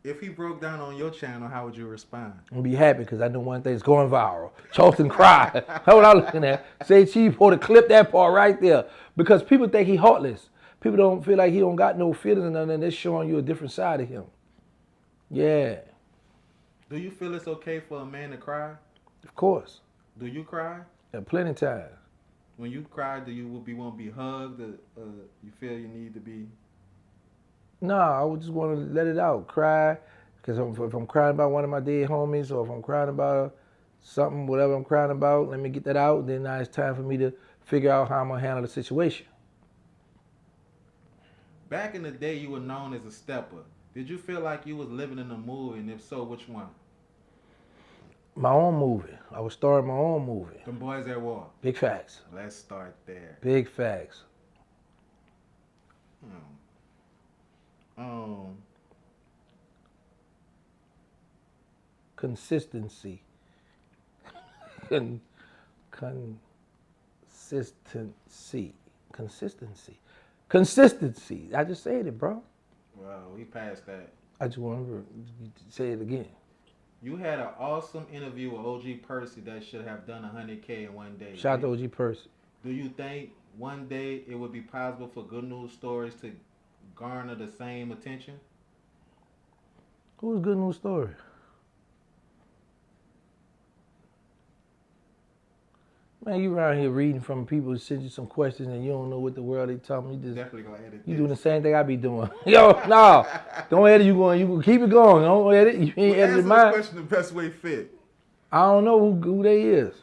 If he broke down on your channel, how would you respond? I'm be happy, because I know one thing's going viral. Charleston cried. That's what I'm looking at. Say Chief ought to clip that part right there, because people think he heartless. People don't feel like he don't got no feelings and nothing, and they're showing you a different side of him. Yeah. Do you feel it's okay for a man to cry? Of course. Do you cry? Yeah, plenty of times. When you cry, do you want to be hugged? You feel you need to be? No, I would just want to let it out, cry. Because if I'm crying about one of my dead homies, or if I'm crying about something, whatever I'm crying about, let me get that out. Then now it's time for me to figure out how I'm going to handle the situation. Back in the day, you were known as a stepper. Did you feel like you was living in a movie, and if so, which one? My own movie. I was starring my own movie. Them Boys at War. Big facts. Let's start there. Big facts. Consistency. Consistency. I just said it, bro. Well, we passed that. I just want to say it again. You had an awesome interview with OG Percy that should have done 100K in one day. Shout out to OG Percy. Do you think one day it would be possible for Good News Stories to garner the same attention? Who's Good News Story? Man, you around here reading from people who send you some questions and you don't know what the world they talking. You just definitely gonna edit. You doing the same thing I be doing. Yo, no, don't edit. You can keep it going. Don't edit. You ain't edited mine. Answer the question the best way fit. I don't know who they is.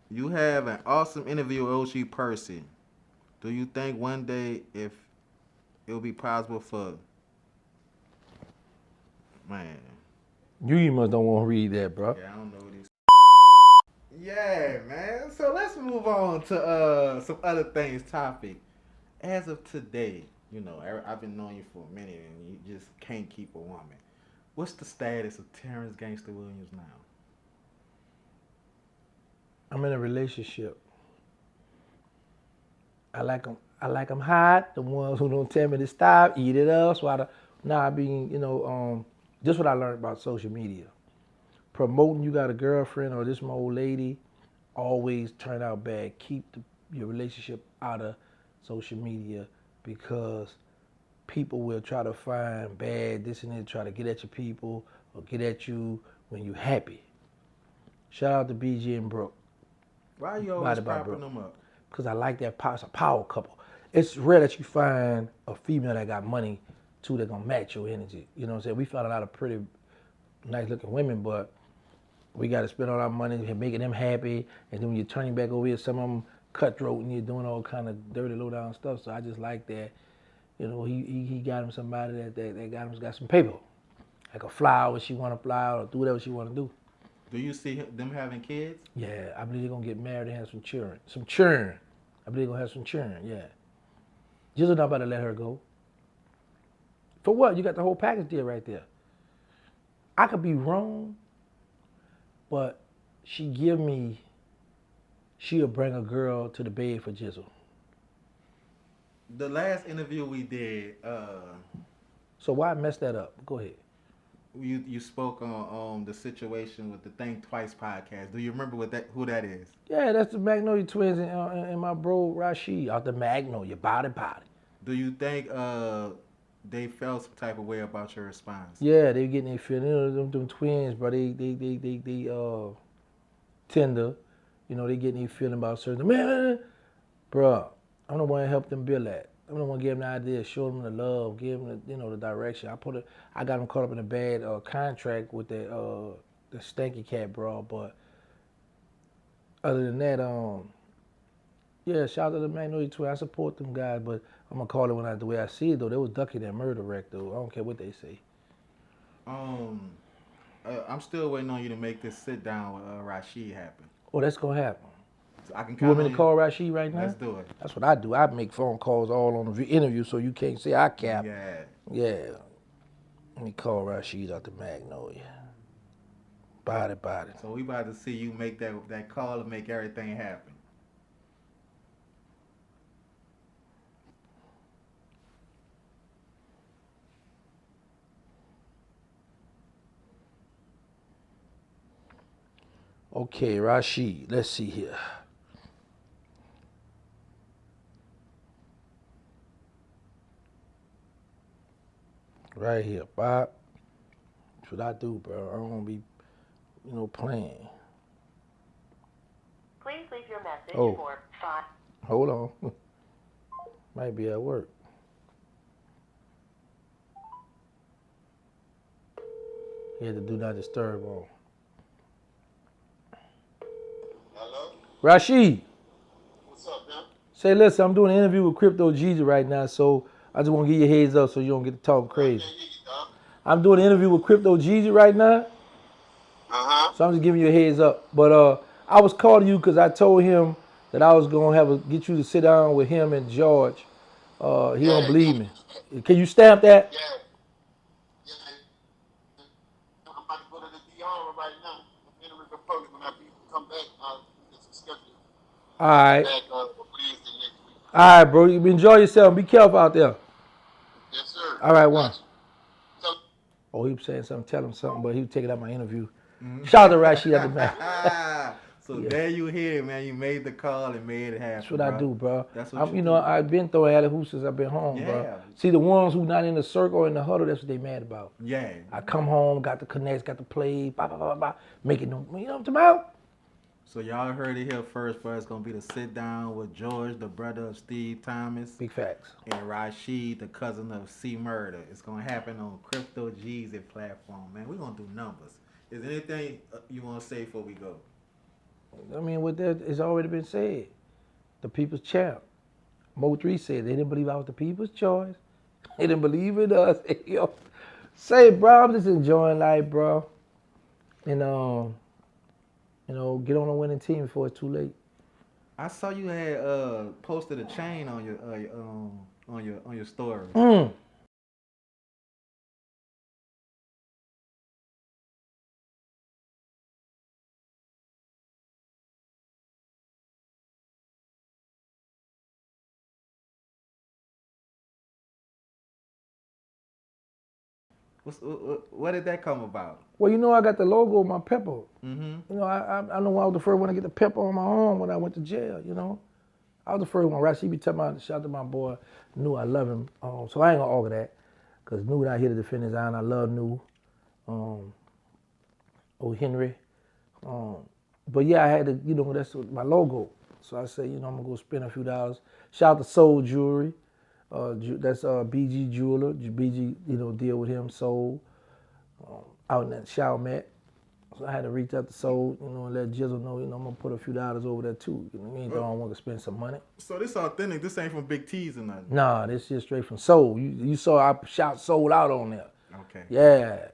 You have an awesome interview with OG Percy. Do you think one day if it will be possible for man? You must don't want to read that, bro. Yeah, I don't know what these. Yeah, man. So let's move on to some other things topic. As of today, you know, I've been knowing you for a minute and you just can't keep a woman. What's the status of Terrance Gangsta Williams now? I'm in a relationship. I like them hot, the ones who don't tell me to stop, eat it up. So I be, you know, just what I learned about social media. Promoting you got a girlfriend or this my old lady always turn out bad. Keep your relationship out of social media, because people will try to find bad this and that, try to get at your people or get at you when you're happy. Shout out to BG and Brooke. Why are you always propping them up? Because I like that power. It's a power couple. It's rare that you find a female that got money two that gonna match your energy. You know what I'm saying? We found a lot of pretty nice looking women, but we got to spend all our money making them happy, and then when you're turning back over here, some of them cutthroat and you're doing all kind of dirty, low down stuff. So I just like that. You know, he got him somebody that got some paper. Like a fly out when she want to fly out or do whatever she want to do. Do you see them having kids? Yeah, I believe they're going to get married and have some children. Some children. I believe they're going to have some children, yeah. Just not about to let her go. For what? You got the whole package deal right there. I could be wrong, but she'll bring a girl to the bed for Jizzle. The last interview we did, so why mess that up? Go ahead. You spoke on the situation with the Think Twice podcast. Do you remember who that is? Yeah, that's the Magnolia Twins and my bro Rashid out the Magnolia body. Do you think they felt some type of way about your response? Yeah, they getting their feeling. You know, them twins, bro. They tender. You know, they getting their feeling about certain. Man, bro, I'm the one to help them build that. I'm the one to give them the idea, show them the love, give them the direction. I got them caught up in a bad contract with the Stanky Cat, bro. But other than that, yeah, shout out to the Magnolia Twins. I support them guys, but I'm gonna call it the way I see it though. They was ducking that murder wreck though. I don't care what they say. I'm still waiting on you to make this sit down with Rashid happen. Oh, that's gonna happen. So I can You want me to call Rashid right now? Let's do it. That's what I do. I make phone calls all on the interview so you can't say I cap. Yeah. Let me call Rashid out the Magnolia. Body. So we about to see you make that call and make everything happen. Okay, Rashid, let's see here. Right here, Bob. That's what I do, bro. I don't want to be, playing. Please leave your message for 5. Hold on. Might be at work. He had to do not disturb on. Hello? Rashid. What's up, man? Say, listen, I'm doing an interview with Crypto Jeezy right now, so I just want to give you a heads up so you don't get to talking crazy. I'm doing an interview with Crypto Jeezy right now. So I'm just giving you a heads up. But I was calling you because I told him that I was going to get you to sit down with him and George. He don't believe me. Can you stamp that? Yeah. I'm about to go to the DR right now. I'm in the Republic. When I come back, I'll get some schedule. All right. Back for Wednesday next week. All right, bro. You enjoy yourself. Be careful out there. Yes, sir. All right, one. Oh, he was saying something, tell him something, but he was taking out my interview. Shout out to Rashid at the back. So there you hear it, man. You made the call and made it happen. That's what I do, bro. That's what you do. I've been throwing alley hoops since I've been home, bro. See, the ones who not in the circle or in the huddle, that's what they mad about. Yeah. I come home, got the connects, got the play, making them, you know what I'm talking about? So y'all heard it here first, bro. It's going to be the sit down with George, the brother of Steve Thomas. Big facts. And Rashid, the cousin of C Murder. It's going to happen on Crypto Jeezy platform, man. We're going to do numbers. Is there anything you want to say before we go? I mean, with that, it's already been said. The people's champ. Mo 3 said they didn't believe I was the people's choice. They didn't believe in us. Yo, say, bro, I'm just enjoying life, bro. And, get on a winning team before it's too late. I saw you had posted a chain on your story. What did that come about? Well, I got the logo of my pepper. Mm-hmm. I know I was the first one to get the pepper on my arm when I went to jail, I was the first one. Rashid be telling me, shout out to my boy, New, I love him. So I ain't gonna argue that, because New not here to defend his own. I love New. Henry. But yeah, I had to, that's my logo. So I said, I'm gonna go spend a few dollars. Shout out to Soul Jewelry. That's BG Jeweler. BG, deal with him. Soul out in that Chalmette. So I had to reach out to Soul, and let Jizzle know, I'm gonna put a few dollars over there too. I don't want to spend some money. So this authentic. This ain't from Big T's or nothing. Nah, this shit straight from Soul. You saw I shout Soul out on there. Okay. Yeah.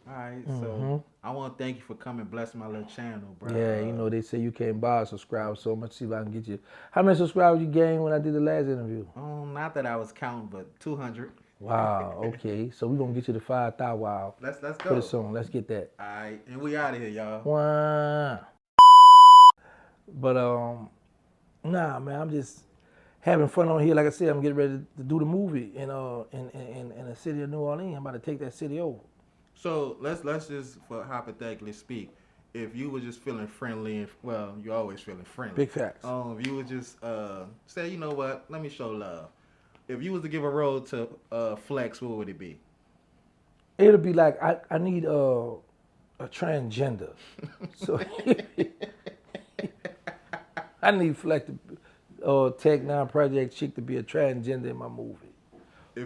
All right. So I want to thank you for coming, bless my little channel, bro. Yeah, they say you can't buy a subscriber, so much. See if I can get you. How many subscribers you gained when I did the last interview? Not that I was counting, but 200. Wow. Okay. So we're gonna get you to 5,000. Wow. Let's go. Put it soon. Let's get that. All right, and we out of here, y'all. Wow. But nah, man, I'm just having fun on here. Like I said, I'm getting ready to do the movie in the city of New Orleans. I'm about to take that city over. So let's just for hypothetically speak, if you were just feeling friendly, well, you're always feeling friendly. Big facts. If you would just say, you know what, let me show love. If you was to give a role to Flex, what would it be? It'll be like I need a transgender. So I need Flex Tech 9 Project chick to be a transgender in my movie.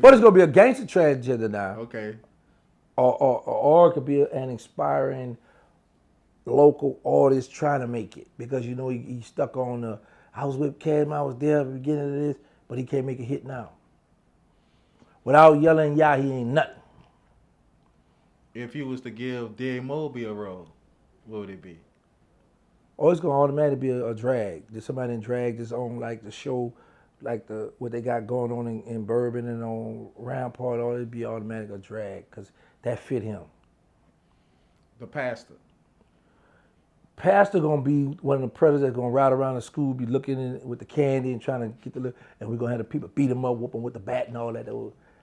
But it's gonna be a gangster transgender now. Okay. Or it could be an inspiring local artist trying to make it, because he's stuck on I was with Cam, I was there at the beginning of this, but he can't make a hit now. Without yelling, yeah, he ain't nothing. If you was to give Dead Moby a role, what would it be? Or it's gonna automatically be a drag. There's somebody in drag that's on like the show, like what they got going on in Bourbon and on Rampart, or it'd be automatic a drag, because that fit him. The pastor. Pastor gonna be one of the predators that's gonna ride around the school, be looking with the candy and trying to get and we're gonna have the people beat him up, whoop him with the bat and all that.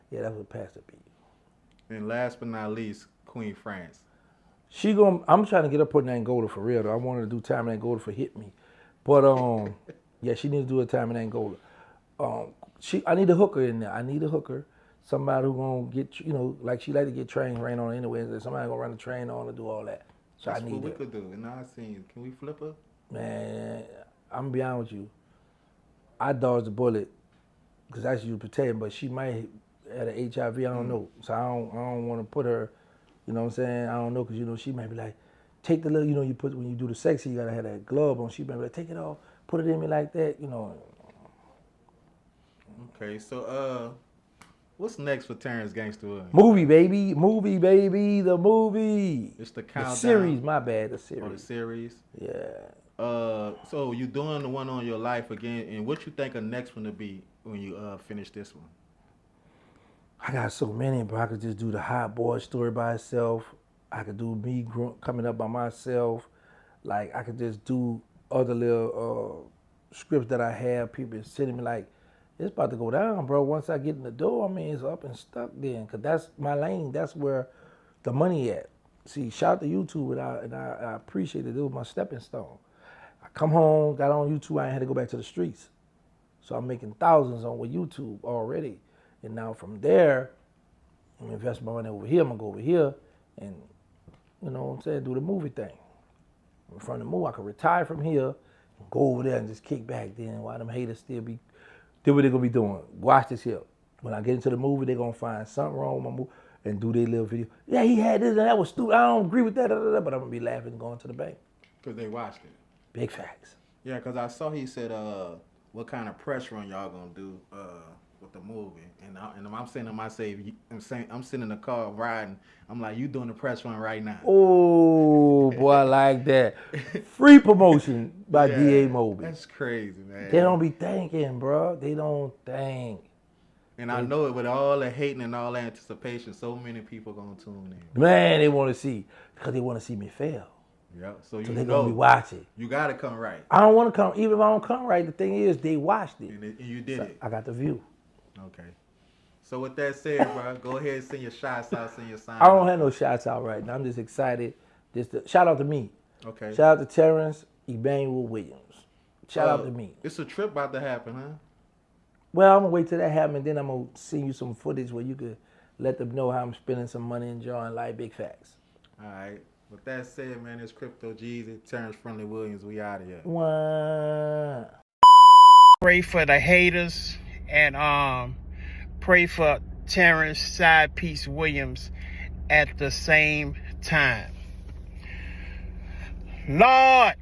Yeah, that's what pastor be. And last but not least, Queen France. I'm trying to get her put in Angola for real though. I want her to do time in Angola for Hit Me. But yeah, she needs to do a time in Angola. I need a hooker in there. I need a hooker. Somebody who gonna get, like she like to get train ran on anyway. Somebody gonna run the train on and do all that. So That's I need what we her. could do. And I seen, can we flip her? Man, I'm gonna be honest with you. I dodged the bullet because I used potato, but she might have an HIV. I don't know. So I don't want to put her. You know what I'm saying? I don't know, because she might be like, take the little, you put when you do the sexy, you gotta have that glove on. She might be like, take it off, put it in me like that, Okay, so what's next for Terrance Gangsta Williams? Movie, baby, the movie. It's the countdown. The series, my bad, the series. Oh, the series. Yeah. So you doing the one on your life again, and what you think the next one to be when you finish this one? I got so many, bro. I could just do the Hot Boy story by itself. I could do me coming up by myself. Like, I could just do other little scripts that I have. People been sending me like, it's about to go down, bro. Once I get in the door, it's up and stuck then. Because that's my lane. That's where the money at. See, shout out to YouTube, and I appreciate it. It was my stepping stone. I come home, got on YouTube, I ain't had to go back to the streets. So I'm making thousands on with YouTube already. And now from there, I'm gonna invest my money over here. I'm gonna go over here and, you know what I'm saying, do the movie thing. From the movie, I could retire from here and go over there and just kick back then while them haters still be, do what they gonna be doing. Watch this here. When I get into the movie, they gonna find something wrong with my movie and do their little video. Yeah, he had this and that was stupid. I don't agree with that, but I'm gonna be laughing and going to the bank. Because they watched it. Big facts. Yeah, because I saw he said, what kind of press run y'all gonna do with the movie? And I'm sitting in my I'm sitting in the car riding. I'm like, you doing the press run right now? Oh boy, I like that. Free promotion by DA Moby. That's crazy, man. They don't be thinking, bro. They don't think. And I know it with all the hating and all the anticipation, so many people gonna tune in. Man, they want to see, because they want to see me fail. Yeah, so they gonna be watching. You gotta come right. I don't want to come. Even if I don't come right, the thing is, they watched it. And you did it. I got the view. Okay. So with that said, bro, go ahead and send your shots out, send your sign. I don't have no shots out right now. I'm just excited. Shout out to me. Okay. Shout out to Terrance Williams. Shout out to me. It's a trip about to happen, huh? Well, I'm gonna wait till that happens, and then I'm gonna send you some footage where you could let them know how I'm spending some money enjoying life. Big facts. All right. With that said, man, it's Crypto Jeezy, Terrance Friendly Williams. We out of here. Wow. Pray for the haters and pray for Terrance Side Piece Williams at the same time. Lord,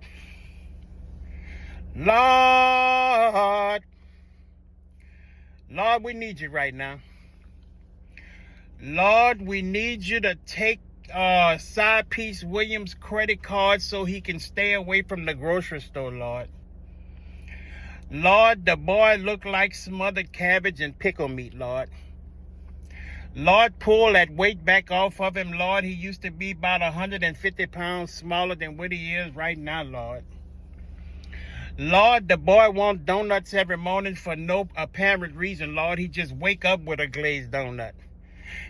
we need you right now. Lord, we need you to take Side Piece Williams' credit card so he can stay away from the grocery store, Lord. Lord, the boy looked like smothered cabbage and pickle meat, Lord. Lord, pull that weight back off of him, Lord. He used to be about 150 pounds smaller than what he is right now, Lord. Lord, the boy wants donuts every morning for no apparent reason, Lord. He just wake up with a glazed donut.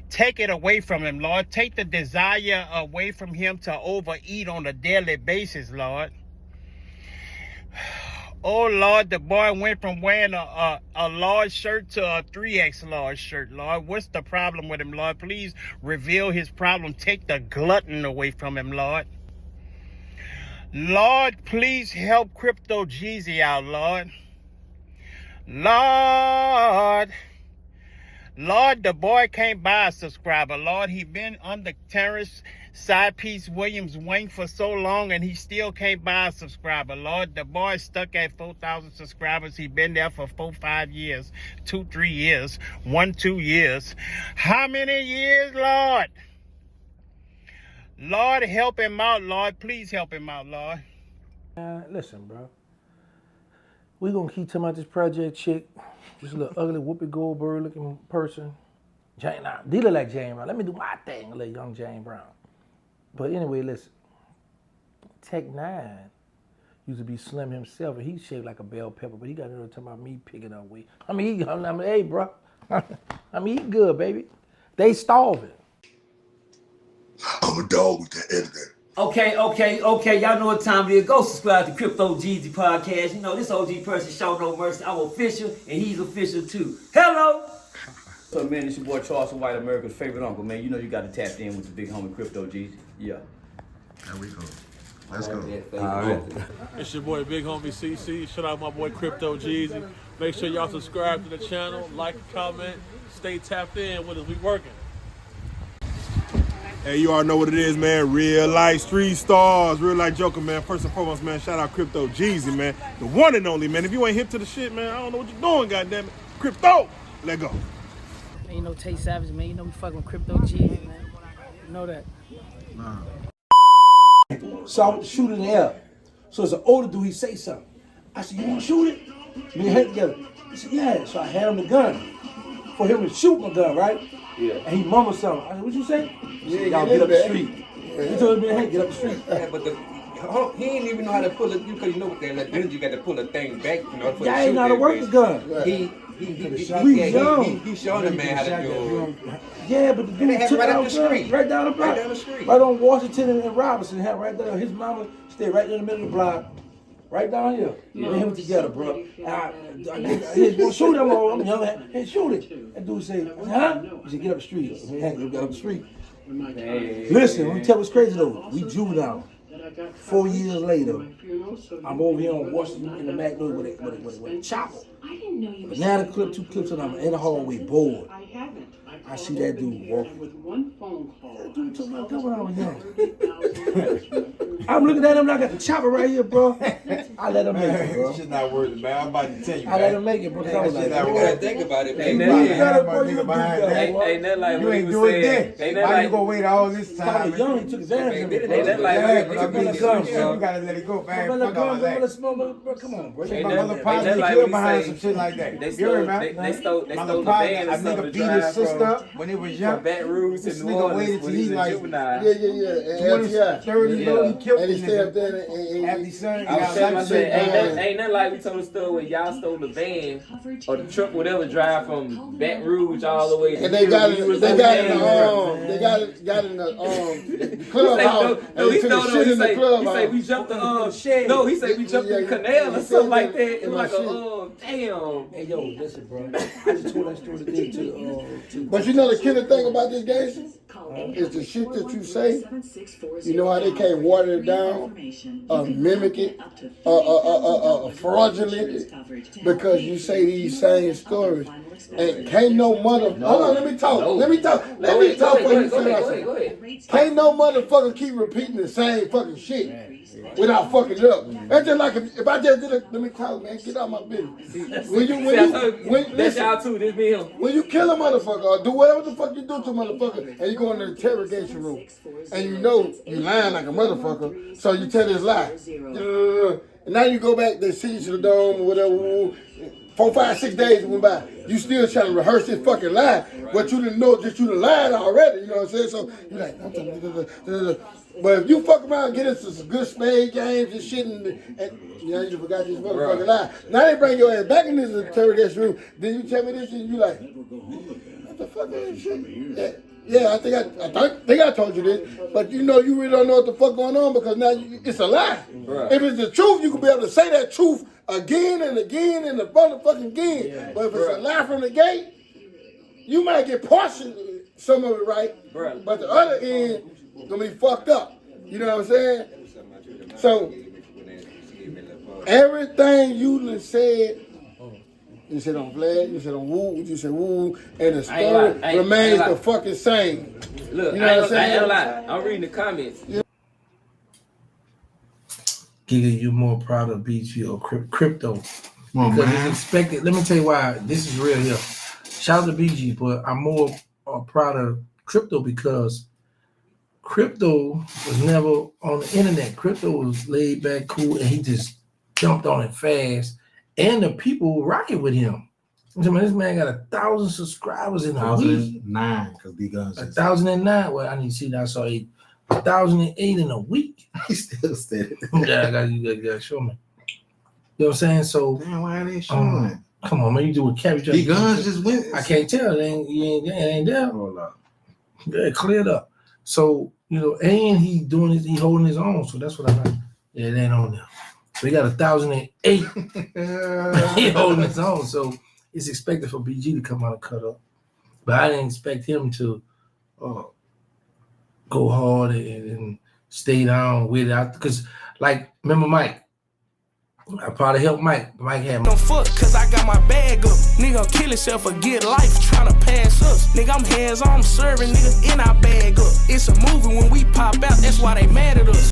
Take it away from him, Lord. Take the desire away from him to overeat on a daily basis, Lord. Oh, Lord, the boy went from wearing a large shirt to a 3X large shirt, Lord. What's the problem with him, Lord? Please reveal his problem. Take the glutton away from him, Lord. Lord, please help Crypto Jeezy out, Lord. Lord, the boy can't buy a subscriber, Lord. He been under Terrance Side Piece Williams' wing for so long, and he still can't buy a subscriber, Lord. The boy stuck at 4,000 subscribers. He been there for 4, 5 years, 2, 3 years, 1, 2 years. How many years, Lord? Lord, help him out, Lord. Please help him out, Lord. Listen, bro. We gonna keep talking about this project chick, this little ugly Whoopi Goldberg looking person. Jane, nah, they look like Jane Brown. Let me do my thing, little young Jane Brown. But anyway, listen. Tech 9 used to be Slim himself, and he's shaped like a bell pepper, but he got into talking about me picking up weight. Hey, bro. I'm eating good, baby. They starving. I'm a dog with the editor. Okay. Y'all know what time it is. Go subscribe to Crypto Jeezy Podcast. You know, this OG person show no mercy. I'm official, and he's official too. Hello! So, man, it's your boy Charleston White, America's favorite uncle, man. You know you got to tap in with the big homie Crypto Jeezy. Yeah. There we go. Let's go. All right. It's your boy Big Homie CC. Shout out my boy Crypto Jeezy. Make sure y'all subscribe to the channel, like, comment, stay tapped in with us. We working. Hey, you already know what it is, man. Real life street stars, real life Joker, man. First and foremost, man, shout out Crypto Jeezy, man. The one and only, man. If you ain't hip to the shit, man, I don't know what you're doing, goddammit. Crypto, let go. Man, you know Tay Savage, man. You know we fucking with Crypto Jeezy, man. You know that. Nah. So I went to shoot in the air. So as an older dude, he say something. I said, you want to shoot it? Me and him together. He said, yeah. So I had him the gun for him to shoot my gun, right? Yeah. And he mumbled something. I said, what you say? He said, y'all get up the street. He told me, hey, get up the street. Yeah, but he ain't even know how to pull it, because you know what that energy, you got to pull the thing back, you know, for yeah, he know how to work the gun. He showed the man how to do it. Yeah, but the dude took out the street. Right down the block. Right down the street. Right on Washington and Robinson. Right there. His mama stayed right in the middle of the block. Right down here. Me and him together, bro. I shoot him, I'm young. Hey, shoot it. That dude said, huh? He said, get up the street. Get up the street. Listen, let me tell you what's crazy though. We juvenile. 4 years later, I'm over here on Washington in the Magnolia with a chopper. Now the clip, 2 clips, and I'm in the hallway bored. I see that dude walking. That dude took my gun when I was young. I'm looking at him like I got the chopper right here, bro. I let him make it, bro. Shit not worth it, man. I'm about to tell you, I let him make it, bro. I was like, you gotta think about it, man. Ain't that like you ain't doing that. Why you gonna wait all this time? I was young, he took advantage of it. Ain't that like you gotta let it go, man. Fuck all that. Come on, bro. My mother probably killed behind some shit like that. They stole the van or something to beat his sister when it was young. From Baton Rouge to New Orleans when he was juvenile. Yeah. 30 years old, he killed and he stayed up there after he son. I was telling myself, ain't that like we told the story where y'all stole the van or the truck, whatever, drive from Baton Rouge all the way to and they got it in the clubhouse. No, he told him, he say we jumped the shed. No, he said we jumped the canal or something like that. It was like damn. Hey yo, listen, bro. I just told that story today to But you know the killer thing about this gangster? is the shit that you say. You know how they can't water it down, mimic it, fraudulent it, because you say these same stories. And can't no mother. Hold on, let me talk. Let me talk. Let me talk. Go ahead. Can't no motherfucker keep repeating the same fucking shit without fucking it up. That's just like if I just did it. Let me talk, man. Get out my business. When you kill a motherfucker or do whatever the fuck you do to a motherfucker, and you go in the interrogation room, and you know you lying like a motherfucker, so you tell this lie. And now you go back, they see you to the dome or whatever. 4, 5, 6 days went by. You still trying to rehearse this fucking lie, but you didn't know that you done lied already. You know what I'm saying? So you're like, but if you fuck around and get into some good spade games and shit, and you know, you forgot this motherfucking lie. Now they bring your ass back in this interrogation room. Then you tell me this shit, and you like, what the fuck is this shit? Yeah, I think I told you this, but you know you really don't know what the fuck going on because now it's a lie. Right. If it's the truth, you can be able to say that truth again and again and the motherfucking again. Yeah. But if it's a lie from the gate, you might get partially some of it right, but the other end gonna be fucked up. You know what I'm saying? So everything you done said. You said on Vlad, you said on Woo, you said Woo, and the story remains the fucking same. Look, you know what I'm saying? I ain't lie. I'm reading the comments. Giga, you more proud of BG or crypto? Because it's expected. Let me tell you why this is real here. Shout out to BG, but I'm more proud of crypto because crypto was never on the internet. Crypto was laid back, cool, and he just jumped on it fast. And the people rocking with him. I mean, this man got 1,000 subscribers in a week. 1,009, because D Guns. 1,009. Well, I need to see that. I saw 1,008 in a week. He still said it. Yeah, you gotta show me. You know what I'm saying? So, damn, why ain't they showing? Come on, man. You do a capture. D Guns just went. I can't tell. It ain't there. Hold up. Yeah, cleared up. So, you know, and he doing it, he holding his own. So that's what I like. Yeah, it ain't on there. We got 1,008. He holding his own, so it's expected for BG to come out and cut up. But I didn't expect him to go hard and stay down with it. Because, like, remember Mike? I probably helped Mike. Mike had Don't fuck, cause I got my bag up. Nigga, kill himself or get life trying to pass us. Nigga, I'm hands on serving niggas in our bag up. It's a movie when we pop out, that's why they mad at us.